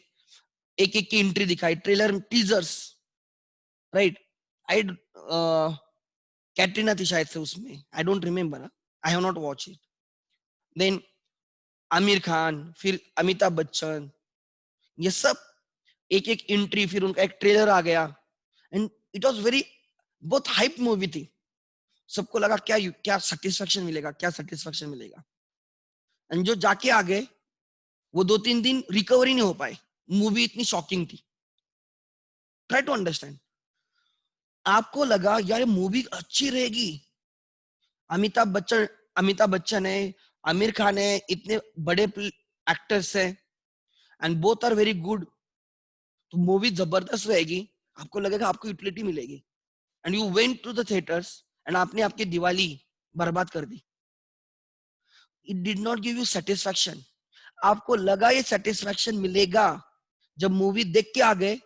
एक एक की एंट्री दिखाई, ट्रेलर टीजर्स, राइट. आई कैटरीना थी शायद से उसमें, I don't remember, I have not watch it. Then Aamir Khan, फिर अमिताभ बच्चन, ये सब एक एक एंट्री, फिर उनका एक ट्रेलर आ गया, एंड इट वाज वेरी, बहुत हाइप मूवी थी. सबको लगा क्या क्या सेटिस्फेक्शन मिलेगा, क्या सेटिस्फेक्शन मिलेगा. एंड जो जाके आ गए, वो 2-3 दिन रिकवरी नहीं हो पाए. मूवी इतनी शॉकिंग थी. Try to understand. आपको लगा यार मूवी अच्छी रहेगी, अमिताभ बच्चन है, आमिर खान है, इतने बड़े एक्टर्स है, and both are very good, तो मूवी जबरदस्त रहेगी. आपको लगेगा आपको यूटिलिटी मिलेगी, and you went to the theatres, एंड आपने आपकी दिवाली बर्बाद कर दी. It did not give you satisfaction. आपको लगा ये सेटिस्फेक्शन मिलेगा, जब मूवी देख के आ गए,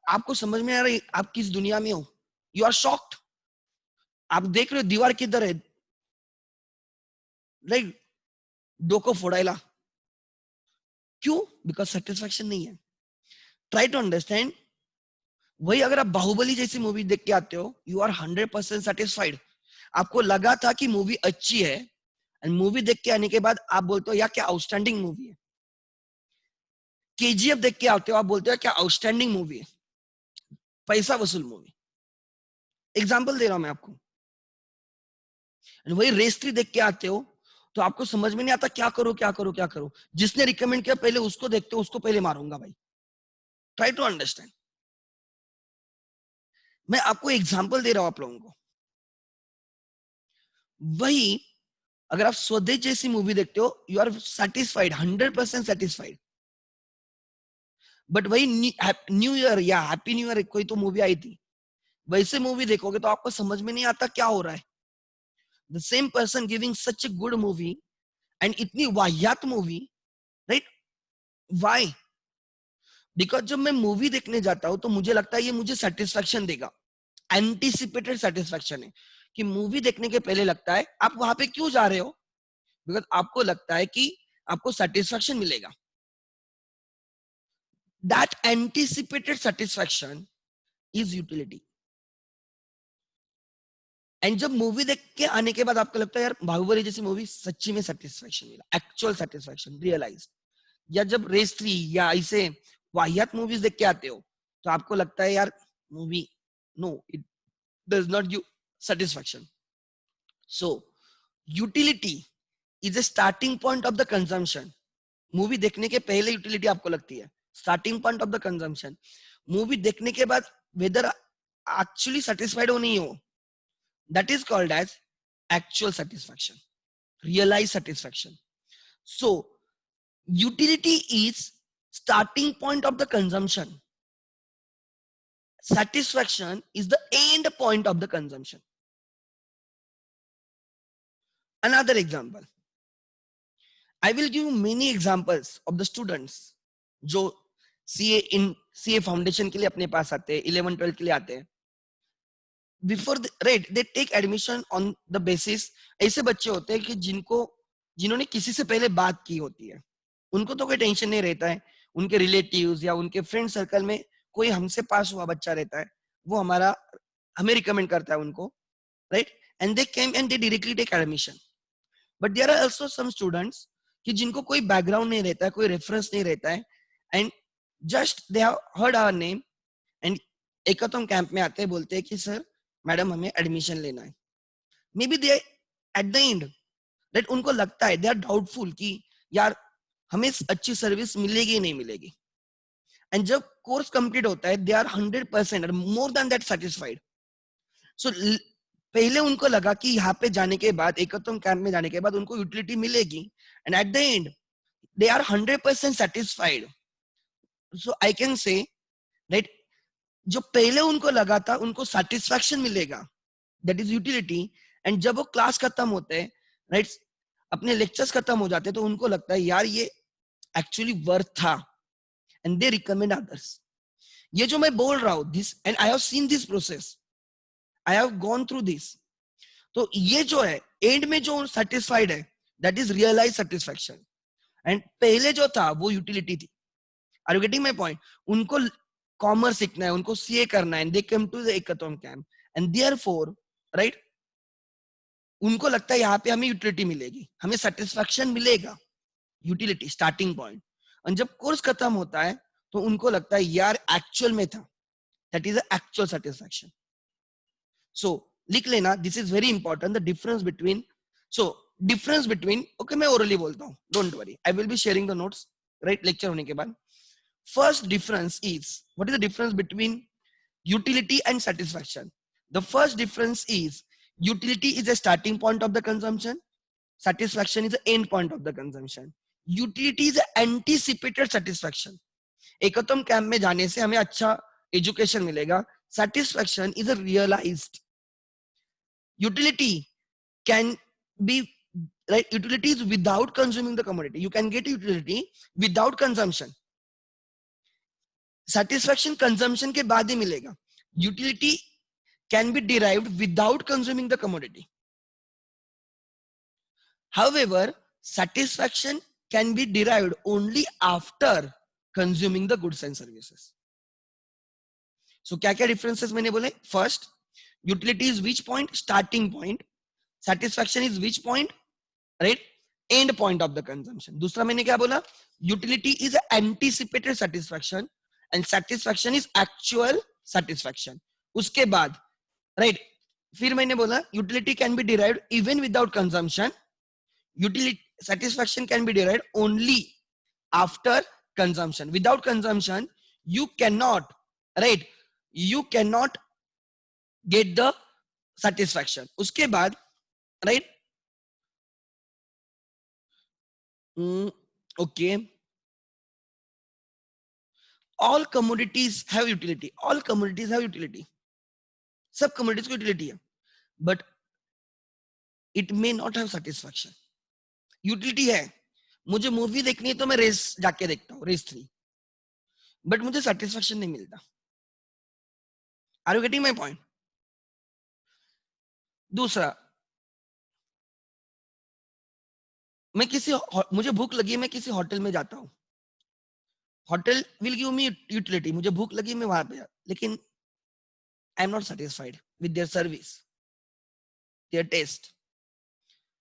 आपको समझ में आ रही आप किस दुनिया में हो. You are shocked. आप देख रहे हो दीवार किधर है, राइट, डोको फोड़ायला. क्यों? बिकॉज सेटिस्फेक्शन नहीं है. Try to understand. वही अगर आप बाहुबली जैसी मूवी देख के आते हो, यू आर 100% सेटिस्फाइड. आपको लगा था कि मूवी अच्छी है, एंड मूवी देख के आने के बाद आप बोलते हो यार क्या आउटस्टैंडिंग मूवी है. केजीएफ देख के आते हो, आप बोलते हो क्या आउटस्टैंडिंग मूवी है, पैसा वसूल मूवी. एग्जाम्पल दे रहा हूं मैं आपको. वही रेस 3 देख के आते हो, तो आपको समझ में नहीं आता क्या करो क्या करो क्या करो. जिसने रिकमेंड किया पहले उसको देखते हो, उसको पहले मारूंगा भाई. Try to understand. मैं आपको एग्जाम्पल दे रहा हूं आप लोगों को. वही अगर आप स्वदेश जैसी मूवी देखते हो, you are satisfied, 100% satisfied. But वही न्यू ईयर या हैप्पी न्यू ईयर कोई तो मूवी आई थी, वैसे मूवी देखोगे तो आपको समझ में नहीं आता क्या हो रहा है. The same person giving such a good movie, and इतनी वाहियात मूवी, राइट. वाई? बिकॉज जब मैं मूवी देखने जाता हूं तो मुझे लगता है ये मुझे सेटिस्फेक्शन देगा. एंटिसिपेटेड सेटिस्फेक्शन है कि मूवी देखने के पहले लगता है. आप वहां पे क्यों जा रहे हो? बिकॉज आपको लगता है कि आपको सेटिस्फेक्शन मिलेगा. That anticipated satisfaction is utility. And जब मूवी देख के आने के बाद आपको लगता है यार बाहुबली जैसी मूवी सच्ची में सेटिस्फेक्शन मिला, एक्चुअल सेटिस्फेक्शन रियलाइज. या जब रेस 3 या ऐसे वाहियात मूवीज देख के आते हो, तो आपको लगता है यार movie, no it does not give satisfaction. So utility is a starting point of the consumption. Movie देखने के पहले यूटिलिटी आपको लगती है, starting point of the consumption. Movie देखने के बाद whether actually satisfied हो नहीं हो, that is called as actual satisfaction, realized satisfaction. So utility is starting point of the consumption, satisfaction is the end point of the consumption. Another example, I will give you many examples of the students जो CA foundation के लिए अपने पास आते हैं, 11-12 के लिए आते हैं. Before right they take admission on the basis, ऐसे बच्चे होते हैं कि जिन्होंने किसी से पहले बात की होती है, उनको तो कोई टेंशन नहीं रहता है, उनके रिलेटिव्स या उनके फ्रेंड सर्कल में कोई हमसे पास हुआ बच्चा रहता है, वो हमें रिकमेंड करता है उनको, right, and they came and they directly take admission. But there are also some students कि जिनको कोई बैकग्राउंड नहीं रहता है, कोई रेफरेंस नहीं रहता है, and just they have heard our name and Ekatam camp में आते हैं, बोलते हैं कि सर मैडम हमें एडमिशन लेना है. May be they eight the and that उनको लगता है, दे आर डाउटफुल कि यार हमें अच्छी सर्विस मिलेगी नहीं मिलेगी. एंड जब कोर्स कंप्लीट होता है दे आर 100% और मोर देन दैट सेटिस्फाइड. सो पहले उनको लगा कि यहाँ पे जाने के बाद, एकतम कैंप में जाने के बाद उनको यूटिलिटी मिलेगी, and at the end they are 100% satisfied. So I can say right, जो पहले उनको लगा था उनको सेटिस्फैक्शन मिलेगा, दैट इज यूटिलिटी, एंड जब वो क्लास खत्म होते हैं, राइट, अपने लेक्चर्स खत्म हो जाते हैं, तो उनको लगता है यार ये एक्चुअली वर्थ था, एंड दे रिकमेंड अदर्स. ये जो मैं बोल रहा हूं, this and I have seen this process, I have gone through this. तो ये जो है एंड में जो सेटिस्फाइड है, that is realise satisfaction, and पहले जो था वो यूटिलिटी थी. Are you getting my point? उनको कॉमर्स सीखना है, उनको सीए करना है, they come to the Ekatam camp, and therefore right उनको लगता है यहाँ पे हमें यूटिलिटी मिलेगी, हमें सेटिस्फैक्शन मिलेगा, यूटिलिटी स्टार्टिंग पॉइंट. और जब कोर्स खत्म होता है तो उनको लगता है यार एक्चुअल में था, दैट इज एक्चुअल सेटिस्फैक्शन. सो लिख लेना, this is very important, the difference between. So difference between, okay मैं ओरली बोलता हूँ, don't worry, I will be sharing the notes right lecture होने के बाद. First difference is, what is the difference between utility and satisfaction? The first difference is utility is a starting point of the consumption, satisfaction is the end point of the consumption. Utility is anticipated satisfaction. Ekatam camp में जाने से हमें अच्छा education मिलेगा, satisfaction is a realized. Utility can be right, utility is without consuming the commodity, you can get utility without consumption. Satisfaction consumption के बाद ही मिलेगा. Utility can B derived without consuming the commodity. However satisfaction can be derived only after consuming the goods and services. So क्या क्या differences मैंने बोले? First, utility is which point? Starting point. Satisfaction is which point? Right? End point of the consumption. दूसरा मैंने क्या बोला? Utility is anticipated satisfaction and satisfaction is actual satisfaction. उसके बाद right, फिर मैंने बोला utility can be derived even without consumption, utility satisfaction can be derived only after consumption. Without consumption you cannot, right, you cannot get the satisfaction. उसके बाद right, okay, all commodities have utility, all commodities have utility, सब commodities को utility है, but it may not have satisfaction. utility है, मुझे movie देखनी है तो मैं रेस जाके देखता हूँ, रेस 3, बट मुझे satisfaction नहीं मिलता. Are you getting my point? दूसरा, मुझे भूख लगी है, मैं किसी होटल में जाता हूँ, hotel will give me utility, मुझे भूख लगी मैं वहां पे, लेकिन I am not satisfied with their service, their taste.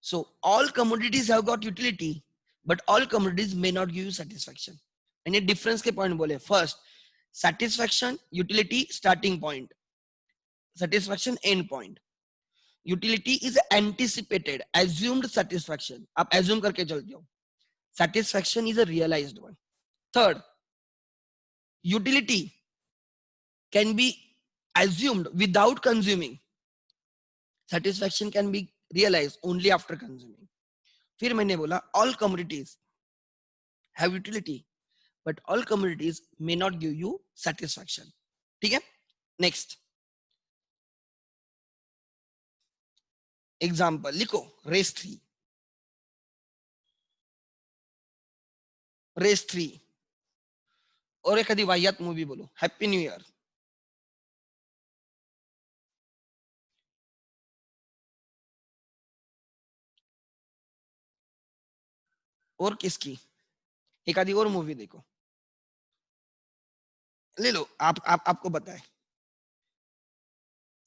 So all commodities have got utility, but all commodities may not give you satisfaction. And ये difference के point बोले. First, satisfaction, utility, starting point. Satisfaction, end point. Utility is anticipated, assumed satisfaction. आप assume करके चलते हो. Satisfaction is a realized one. Third, utility can be assumed without consuming. Satisfaction can be realized only after consuming. फिर मैंने बोला all commodities have utility, but all commodities may not give you satisfaction. ठीक है? Next example लिखो, race 3. Race 3 और एक वाहियात movie बोलो, हैप्पी न्यू ईयर. और किसकी? एक आधी और मूवी देखो, ले लो. आपको बताए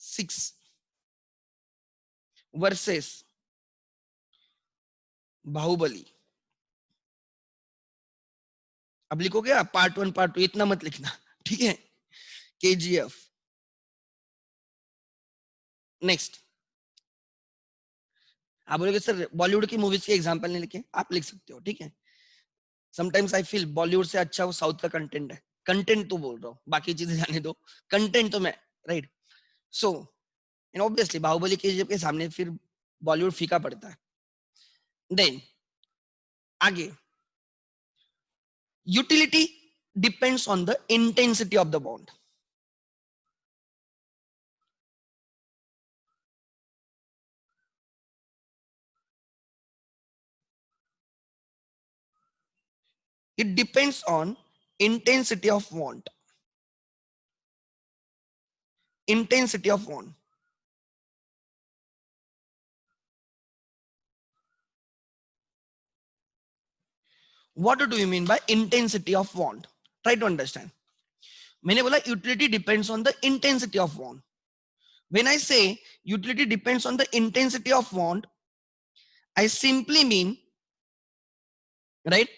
6 वर्सेस बाहुबली. अब लिखोगे आप पार्ट 1 पार्ट 2, इतना मत लिखना, ठीक है? केजीएफ. नेक्स्ट आप बोलोगे सर बॉलीवुड की मूवीज के एग्जांपल नहीं लिखे, आप लिख सकते हो, ठीक है? समटाइम्स आई फील बॉलीवुड से अच्छा वो साउथ का कंटेंट है. कंटेंट तो बोल रहा हूँ, बाकी चीजें जाने दो, कंटेंट तो मैं, right? So and obviously Baahubali KGF के सामने फिर बॉलीवुड फीका पड़ता है. देन आगे, utility depends on the intensity of the bond. It depends on intensity of want. Intensity of want. What do you mean by intensity of want? Try to understand. मैंने बोला utility depends on the intensity of want. When I say utility depends on the intensity of want, I simply mean, right,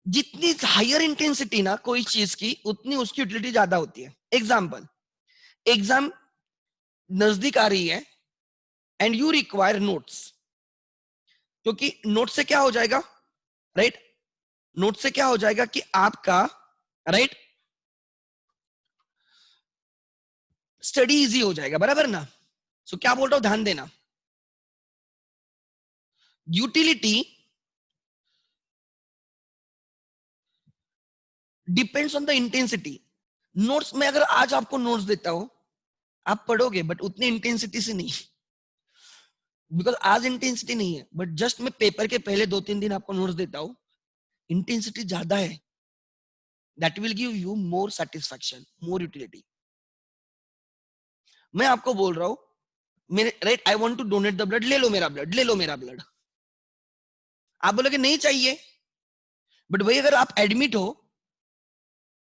जितनी higher intensity ना कोई चीज की, उतनी उसकी utility ज्यादा होती है. एग्जाम्पल, एग्जाम नजदीक आ रही है एंड यू रिक्वायर नोट्स, क्योंकि नोट से क्या हो जाएगा, राइट? नोट से क्या हो जाएगा कि आपका, राइट, स्टडी इजी हो जाएगा, बराबर ना? सो क्या बोल रहा हूं, ध्यान देना. Utility depends on the intensity. Notes में अगर आज आपको नोट्स देता हूं, आप पढ़ोगे बट उतनी इंटेंसिटी से नहीं, बिकॉज आज इंटेंसिटी नहीं है. बट जस्ट मैं पेपर के पहले 2-3 दिन आपको नोट्स देता हूं, इंटेंसिटी ज्यादा है. That will give you more satisfaction, more utility. मैं आपको बोल रहा हूं, मेरे, right, I want to donate the blood, ले लो मेरा ब्लड, ले लो मेरा ब्लड. आप बोलोगे नहीं चाहिए, बट वही अगर आप एडमिट हो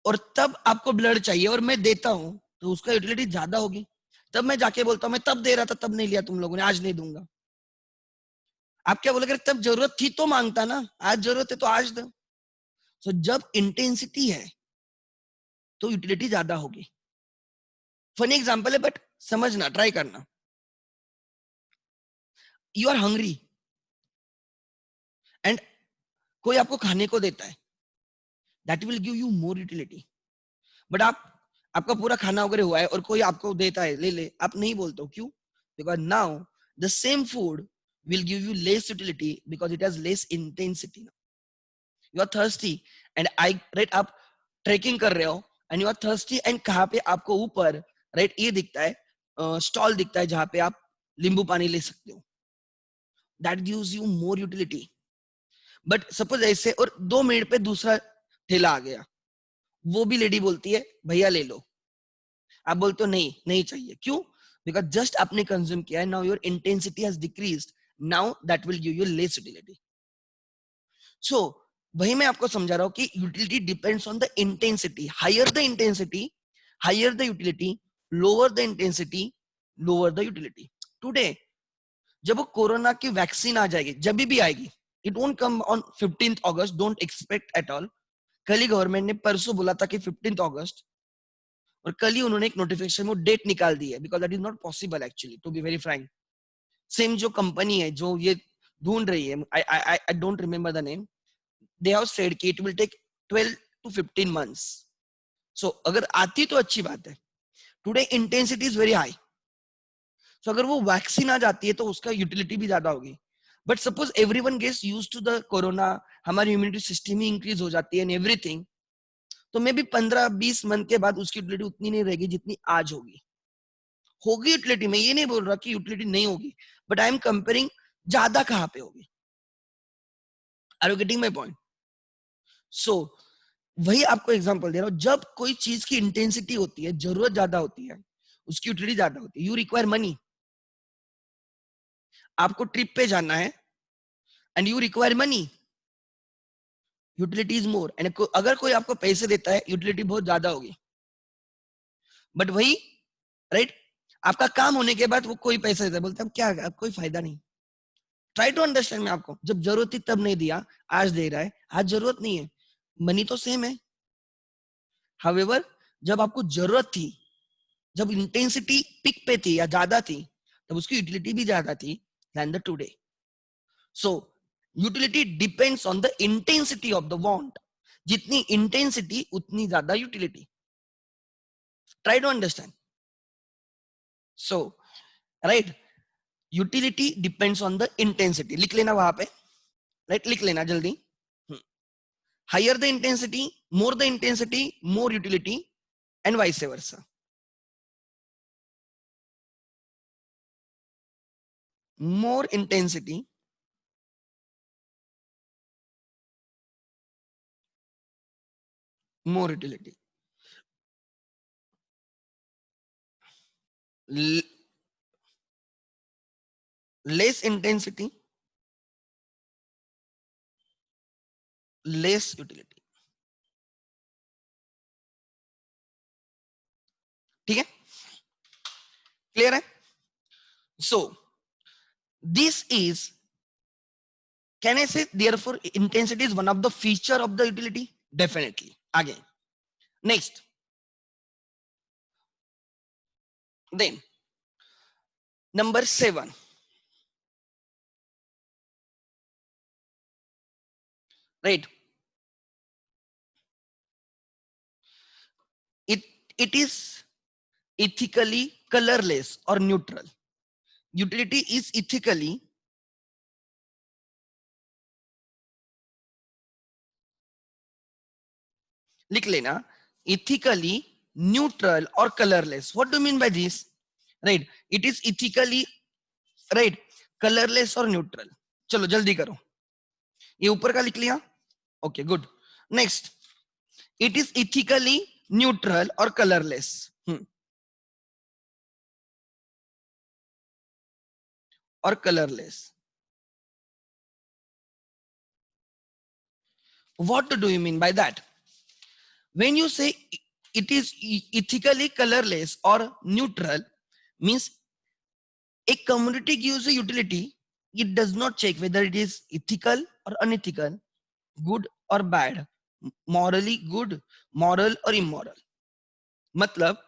और तब आपको ब्लड चाहिए और मैं देता हूं, तो उसका यूटिलिटी ज्यादा होगी. तब मैं जाके बोलता हूं मैं तब दे रहा था, तब नहीं लिया तुम लोगों ने, आज नहीं दूंगा. आप क्या बोलोगे, तब जरूरत थी तो मांगता ना, आज जरूरत है तो आज दो. सो जब इंटेंसिटी है तो यूटिलिटी ज्यादा होगी. फनी एग्जांपल है बट समझना, ट्राई करना. यू आर हंग्री एंड कोई आपको खाने को देता है, that will give you more utility. But आपका पूरा खाना वगैरह हुआ है और कोई आपको देता है, ले ले, आप नहीं बोलते हो, क्यों? Because now the same food will give you less utility because it has less intensity. You are thirsty and I, right, आप ट्रेकिंग कर रहे हो and you are thirsty and कहाँ पे आपको ऊपर, राइट, ये दिखता है, स्टॉल दिखता है जहाँ पे आप नींबू पानी ले सकते हो. That gives you more utility. But suppose ऐसे और 2 मिनट पे दूसरा ठेला आ गया, वो भी लेडी बोलती है भैया ले लो, आप बोलते हो नहीं नहीं चाहिए, क्यों? बिकॉज जस्ट आपने कंज्यूम किया है, now your intensity has decreased, now that will give you less utility. So वही मैं आपको समझा रहा हूं कि utility depends on the intensity. Higher the intensity, higher the utility. Lower the intensity, lower the utility. Today जब वो corona की वैक्सीन आ जाएगी, जब भी आएगी, it won't come on 15th August, don't expect at all. कल ही गवर्नमेंट ने परसों बोला था कि 15th अगस्त, और कल ही उन्होंने एक नोटिफिकेशन में डेट निकाल दी है, because that is not possible actually, to be very frank. Same जो कंपनी है जो ये ढूंढ रही है, I don't remember the name, they have said कि it will take 12 to 15 months. So अगर आती तो अच्छी बात है. Today intensity is very high. So अगर वो वैक्सीन आ जाती है तो उसका यूटिलिटी भी ज्यादा होगी. But suppose everyone gets used to the corona, हमारी इम्यूनिटी सिस्टम ही इंक्रीज हो जाती है एंड एवरीथिंग, तो मे भी 15-20 मंथ के बाद उसकी यूटिलिटी उतनी नहीं रहेगी जितनी आज होगी. होगी यूटिलिटी, मैं ये नहीं बोल रहा कि यूटिलिटी नहीं होगी, बट आई एम कंपेयरिंग ज्यादा कहाँ पे होगी. Are you getting my point? So वही आपको एग्जांपल दे रहा हूं. जब कोई चीज की इंटेंसिटी होती है, जरूरत ज्यादा होती है, उसकी यूटिलिटी ज्यादा होती है. You require money. आपको ट्रिप पे जाना है and you require money, utility is more. And अगर कोई आपको पैसे देता है, यूटिलिटी बहुत ज्यादा होगी. बट वही राइट, आपका काम होने के बाद वो कोई पैसा देता है, बोलते हैं क्या, अब कोई फायदा नहीं. Try to understand. मैं आपको जब जरूरत थी तब नहीं दिया, आज दे रहा है. आज जरूरत नहीं है, मनी तो सेम है. हाउएवर जब आपको जरूरत थी, जब इंटेंसिटी पिक पे थी या ज्यादा थी, तब उसकी यूटिलिटी भी ज्यादा थी then the today. So utility depends on the intensity of the want. जितनी इंटेंसिटी उतनी ज्यादा utility. Try to understand. So right, utility depends on the intensity. लिख लेना वहां पे, राइट, लिख लेना जल्दी. Higher the intensity, more the intensity, more utility, and vice versa. More intensity, more utility. Less intensity, less utility. ठीक है, clear है? So this is, can I say therefore intensity is one of the feature of the utility? Definitely. Again, next, then number 7, right, it is ethically colorless or neutral. Utility is ethically लिख लेना, ethically neutral or colorless. What do you mean by this? Right, it is ethically, right, colorless or neutral. चलो जल्दी करो, ये ऊपर का लिख लिया. Okay good. Next, it is ethically neutral और कलरलेस. और colourless. What do you mean by that? When you say it is ethically colorless or neutral, means a commodity gives a utility, it does not check whether it is ethical or unethical, good or bad, morally good, moral or immoral. मतलब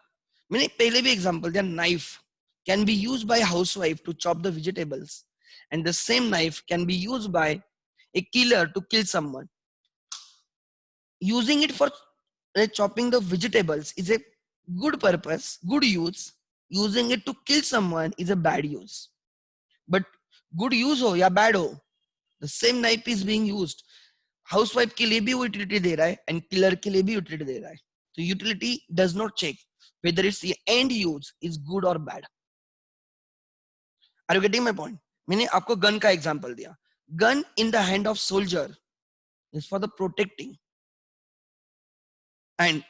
मैंने पहले भी example दिया, knife can be used by a housewife to chop the vegetables, and the same knife can be used by a killer to kill someone. Using it for chopping the vegetables is a good purpose, good use. Using it to kill someone is a bad use. But good use हो या bad हो, the same knife is being used. Housewife के लिए भी वो utility दे रहा है and killer के लिए भी यूटिलिटी दे रहा है. तो utility does not check whether it's the end use is good or bad. Are you getting my point? मैंने आपको गन का एग्जांपल दिया. Gun in the hand of soldier is for the protecting, and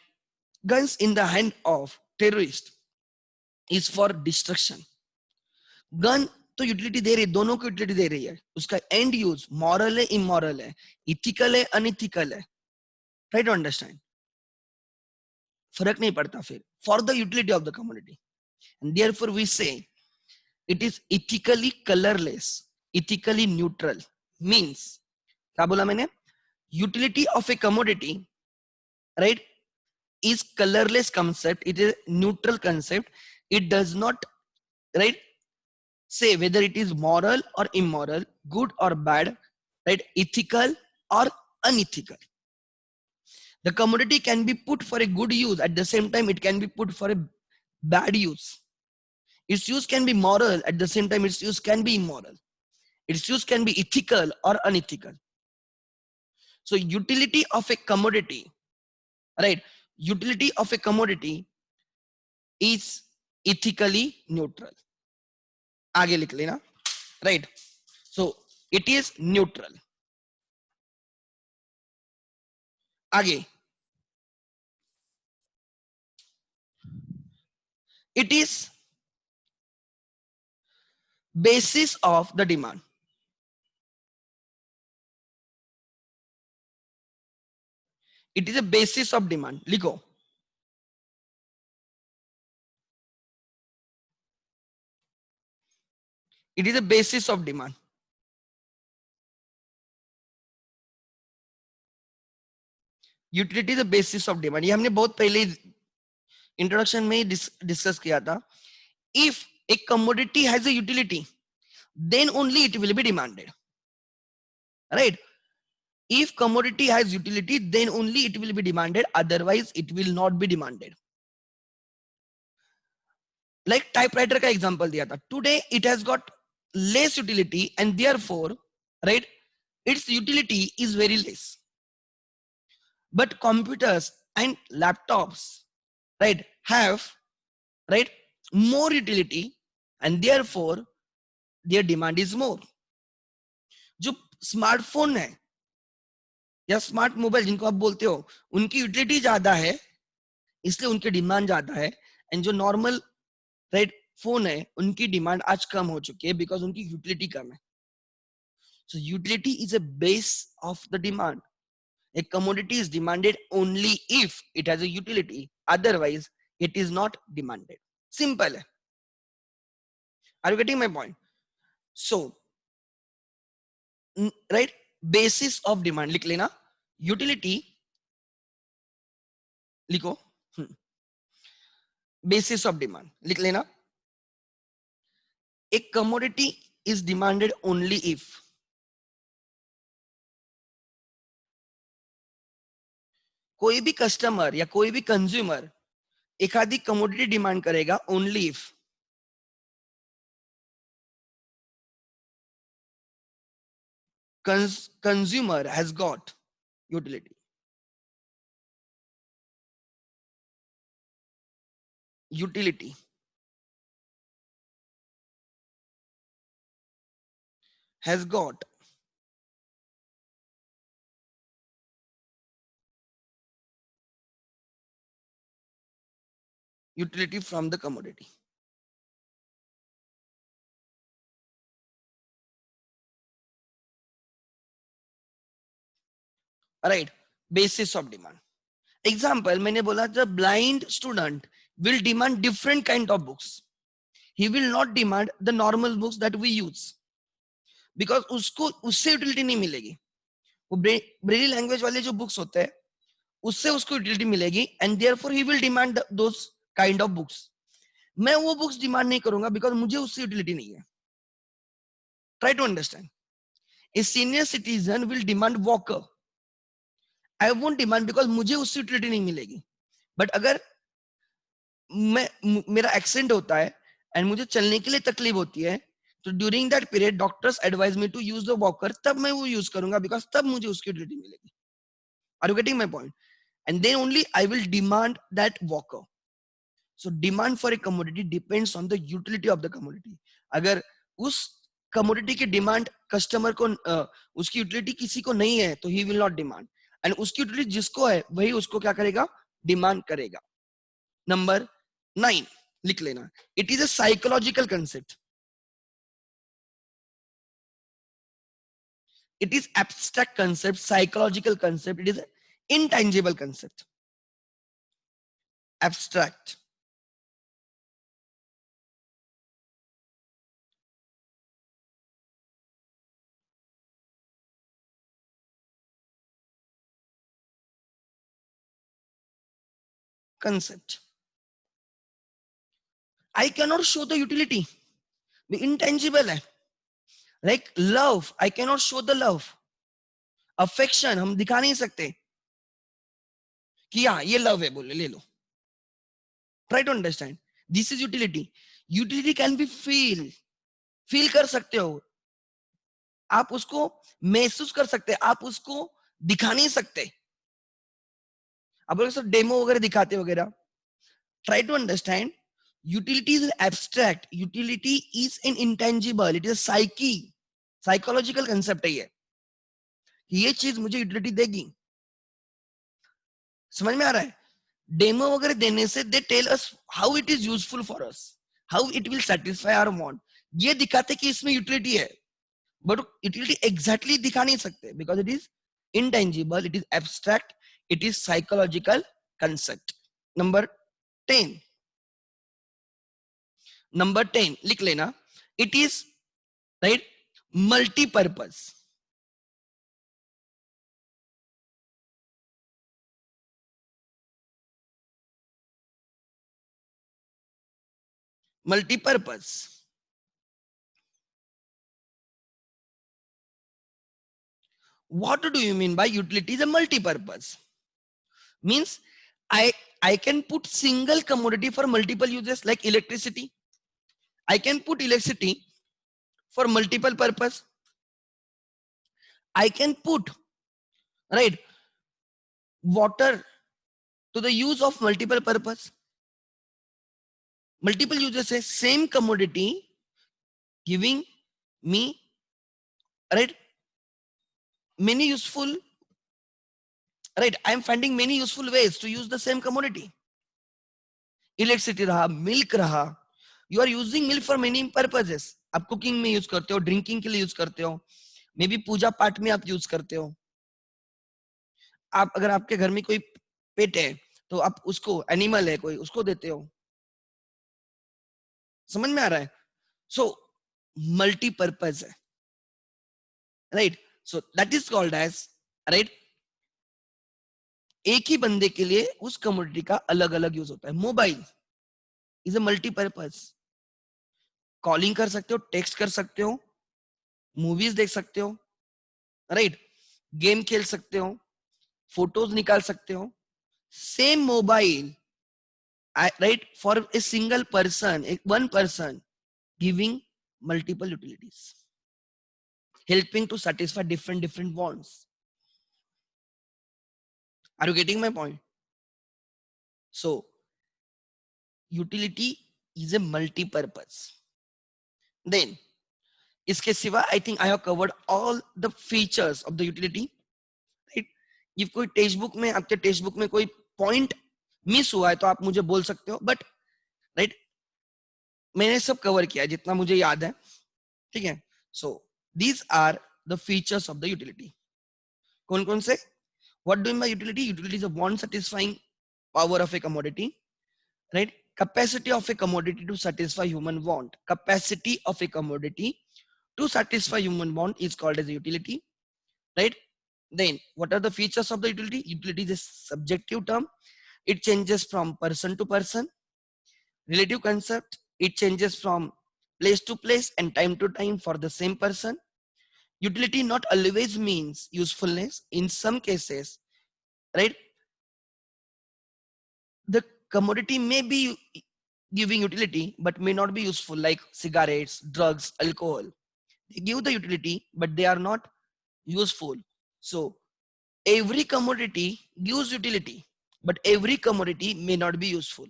guns in the hand of terrorist is for destruction. Gun तो utility दे रही है, दोनों को यूटिलिटी दे रही है. उसका एंड यूज मॉरल है, इमोरल है, इथिकल है, अनइथिकल है. Try to understand. फर्क नहीं पड़ता फिर, for the utility of the community. And therefore we say it is ethically colorless, ethically neutral. Means क्या बोला मैंने? Utility of a commodity, right, is colorless concept. It is neutral concept. It does not, right, say whether it is moral or immoral, good or bad, right, ethical or unethical. The commodity can be put for a good use. At the same time, it can be put for a bad use. Its use can be moral. At the same time, its use can be immoral. Its use can be ethical or unethical. So utility of a commodity, right? Utility of a commodity is ethically neutral. आगे लिख लेना, right? So it is neutral. आगे, it is basis of the demand. It is a basis of demand. लिखो. It is a basis of demand. Utility is a basis of demand. ये हमने बहुत पहले introduction में डिस्कस किया था. If a commodity has a utility, then only it will be demanded. Right? If commodity has utility, then only it will be demanded. Otherwise, it will not be demanded. Like typewriter का example दिया था. Today, it has got less utility, and therefore, right, its utility is very less. But computers and laptops, right, have, right, more utility, and therefore their demand is more. जो smartphone है या smart mobile जिनको आप बोलते हो, उनकी utility ज्यादा है, इसलिए उनकी डिमांड ज्यादा है. एंड जो नॉर्मल, राइट, फोन है, उनकी डिमांड आज कम हो चुकी है बिकॉज उनकी यूटिलिटी कम है. सो utility is a base of the demand. A commodity is demanded only if it has a utility. Otherwise, it is not demanded. Simple. Are you getting my point? So, right, basis of demand लिख लेना. Utility लिखो. Basis of demand लिख लेना. A commodity is demanded only if कोई भी customer या कोई भी कंज्यूमर एक आधी कमोडिटी डिमांड करेगा only if consumer has got utility. Utility has got utility from the commodity. Right, basis of demand. Example, मैंने बोला the blind student will demand different kind of books. He will not demand the normal books that we use because उसको उससे utility नहीं मिलेगी. वो Braille language वाले जो books होते हैं उससे उसको यूटिलिटी मिलेगी and therefore he will demand those kind of books. मैं वो बुक्स डिमांड नहीं करूंगा बिकॉज मुझे उससे यूटिलिटी नहीं है. Try to understand. A senior citizen will demand walker. I won't demand because मुझे उससे यूटिलिटी नहीं मिलेगी. बट अगर मेरा एक्सीडेंट होता है एंड मुझे चलने के लिए तकलीफ होती है तो during that period doctors advise me to use the walker, तब मैं वो यूज करूंगा बिकॉज तब मुझे उसकी यूटिलिटी मिलेगी. Are you getting my point? And then only I will demand that walker. So demand for a commodity depends on the utility of the commodity. अगर उस commodity की demand customer को उसकी utility किसी को नहीं है तो he will not demand. And उसकी utility जिसको है वही उसको क्या करेगा? Demand करेगा. Number 9 लिख लेना. It is a psychological concept. It is abstract concept, psychological concept. It is an intangible concept. Abstract. Concept. I cannot show the utility. Intangible है. Like love, I cannot show the love. Affection हम दिखा नहीं सकते. कि हाँ ये love है, बोले ले लो. Try to understand, this is utility. Utility can be feel कर सकते हो आप, उसको महसूस कर सकते हैं, आप उसको दिखा नहीं सकते. आप लोग सब डेमो वगैरह दिखाते वगैरह. Try to understand, utility is abstract, utility is an intangible, it is psyche, psychological concept है ये चीज मुझे यूटिलिटी देगी. समझ में आ रहा है? डेमो वगैरह देने से they tell us how it is useful for us, how it will satisfy our want. ये दिखाते कि इसमें यूटिलिटी है, बट यूटिलिटी एग्जैक्टली दिखा नहीं सकते because it is intangible, it is abstract, it is psychological concept. Number 10, number 10 लिख लेना, it is right multi-purpose. Multi-purpose, what do you mean by utility is a multi-purpose? Means I can put single commodity for multiple uses, like electricity. I can put electricity for multiple purpose. I can put right water to the use of multiple purpose. Multiple uses है, same commodity giving me right many useful, right, I am finding many useful ways to use the same commodity. Electricity रहा, milk रहा, you are using milk for many purposes. आप cooking में use करते हो, drinking के लिए use करते हो, मे बी पूजा पाठ में आप यूज करते हो. आप अगर आपके घर में कोई पेट है तो आप उसको, एनिमल है कोई, उसको देते हो. समझ में आ रहा है? सो मल्टीपर्पज है, right. So that is called as right, एक ही बंदे के लिए उस कमोडिटी का अलग अलग यूज होता है. Mobile is a multipurpose, calling कर सकते हो, टेक्स्ट कर सकते हो, मूवीज देख सकते हो, राइट, गेम खेल सकते हो, फोटोज निकाल सकते हो. Same mobile, right, for a single person, one person giving multiple utilities, helping to satisfy different wants. Are you getting my point? So utility is a multi-purpose. Then इसके सिवा I think I have covered all the features of the utility, right? if कोई text book में, आपके text book में कोई point miss हुआ है तो आप मुझे बोल सकते हो, बट राइट मैंने सब कवर किया जितना मुझे याद है, ठीक है. So these are the features of the utility. कौन कौन से? What do you mean by utility? Utility is a want satisfying power of a commodity, right? Capacity of a commodity to satisfy human want. Capacity of a commodity to satisfy human want is called as a utility, right? Then what are the features of the utility? Utility is a subjective term. It changes from person to person. Relative concept. It changes from place to place and time to time for the same person. Utility not always means usefulness. In some cases, right, the commodity may be giving utility but may not be useful, like cigarettes, drugs, alcohol. They give the utility but they are not useful. So every commodity gives utility but every commodity may not be useful.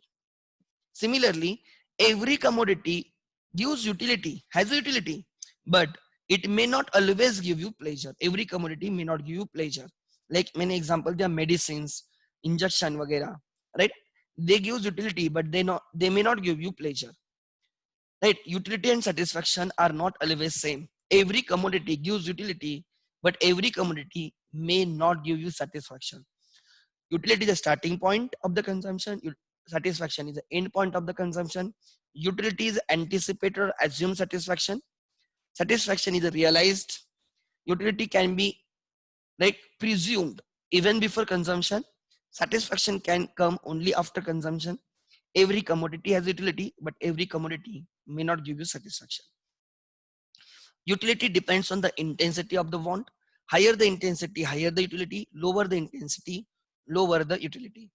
Similarly, every commodity gives utility, has a utility, but it may not always give you pleasure. Every commodity may not give you pleasure. Like many examples, there are medicines, injection, वगैरह, right? They give utility, but they may not give you pleasure. Right? Utility and satisfaction are not always same. Every commodity gives utility, but every commodity may not give you satisfaction. Utility is the starting point of the consumption. Satisfaction is the end point of the consumption. Utility is anticipated or assumed satisfaction. Satisfaction is realized. Utility can be like presumed even before consumption. Satisfaction can come only after consumption. Every commodity has utility, but every commodity may not give you satisfaction. Utility depends on the intensity of the want. Higher the intensity, higher the utility. Lower the intensity, lower the utility.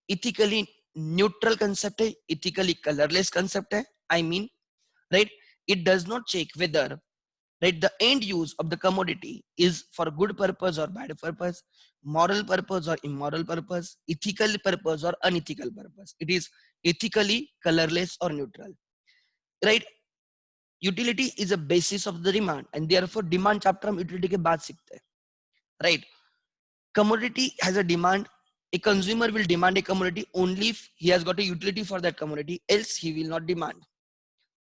Ethically neutral concept है, ethically colorless concept है. I mean, right? It does not check whether, right, the end use of the commodity is for good purpose or bad purpose, moral purpose or immoral purpose, ethical purpose or unethical purpose. It is ethically colorless or neutral, right? Utility is a basis of the demand, and therefore demand chapter हम utility के बाद सीखते हैं, right? Commodity has a demand. A consumer will demand a commodity only if he has got a utility for that commodity, else he will not demand.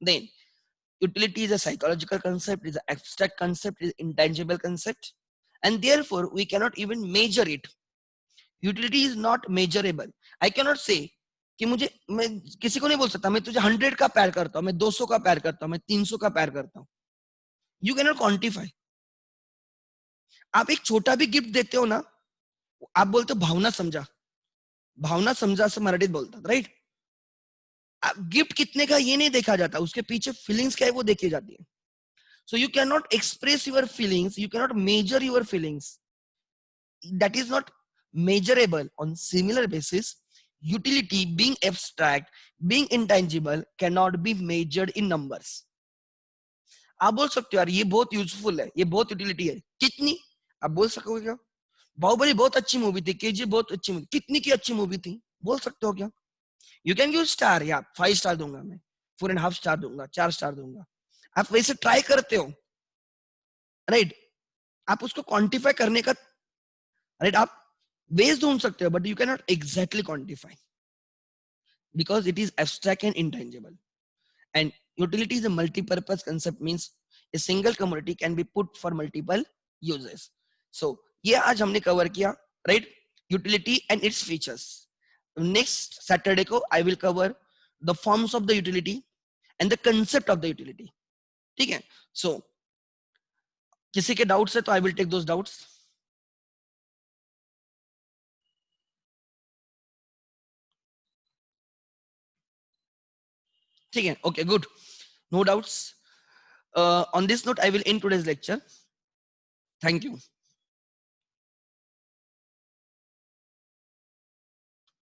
Then utility is a psychological concept, is an abstract concept, is intangible concept, and therefore we cannot even measure it. Utility is not measurable. I cannot say कि मुझे, मैं किसी को नहीं बोल सकता मैं तुझे 100 का प्यार करता हूं, मैं 200 का प्यार करता हूं, मैं 300 का प्यार करता हूं. You can not quantify. आप एक छोटा भी गिफ्ट देते हो ना, आप बोलते हो भावना समझा. भावना समझा से मराठीत बोलतात, राइट? गिफ्ट कितने का ये नहीं देखा जाता, उसके पीछे फीलिंग्स क्या है वो देखी जाती है. So you cannot express your feelings, you cannot measure your feelings. That is not measurable. On similar basis, utility being abstract, being intangible, cannot be measured in numbers. आप बोल सकते हो यार ये बहुत यूजफुल है, ये बहुत यूटिलिटी है, कितनी? आप बोल सकोगे क्या? बाहुबली बहुत अच्छी मूवी थी, केजी बहुत अच्छी मूवी, कितनी की अच्छी मूवी थी, बोल सकते हो क्या? यू कैन गिव स्टार, या 5 स्टार दूंगा मैं, 4.5 स्टार दूंगा, 4 स्टार दूंगा. आप वैसे ट्राई करते हो, राइट? आप उसको क्वांटिफाई करने का, राइट, आप वेज ढूंढ सकते हो, but you can not exactly quantify because it is abstract and intangible. And utility is a multi-purpose concept, means a single commodity can be put for multiple uses. So ये आज हमने cover किया, right? Utility and its features. Next Saturday को I will cover the forms of the utility and the concept of the utility. ठीक है? So किसी के doubts है तो I will take those doubts. ठीक है? Okay, good. No doubts. On this note, I will end today's lecture. Thank you.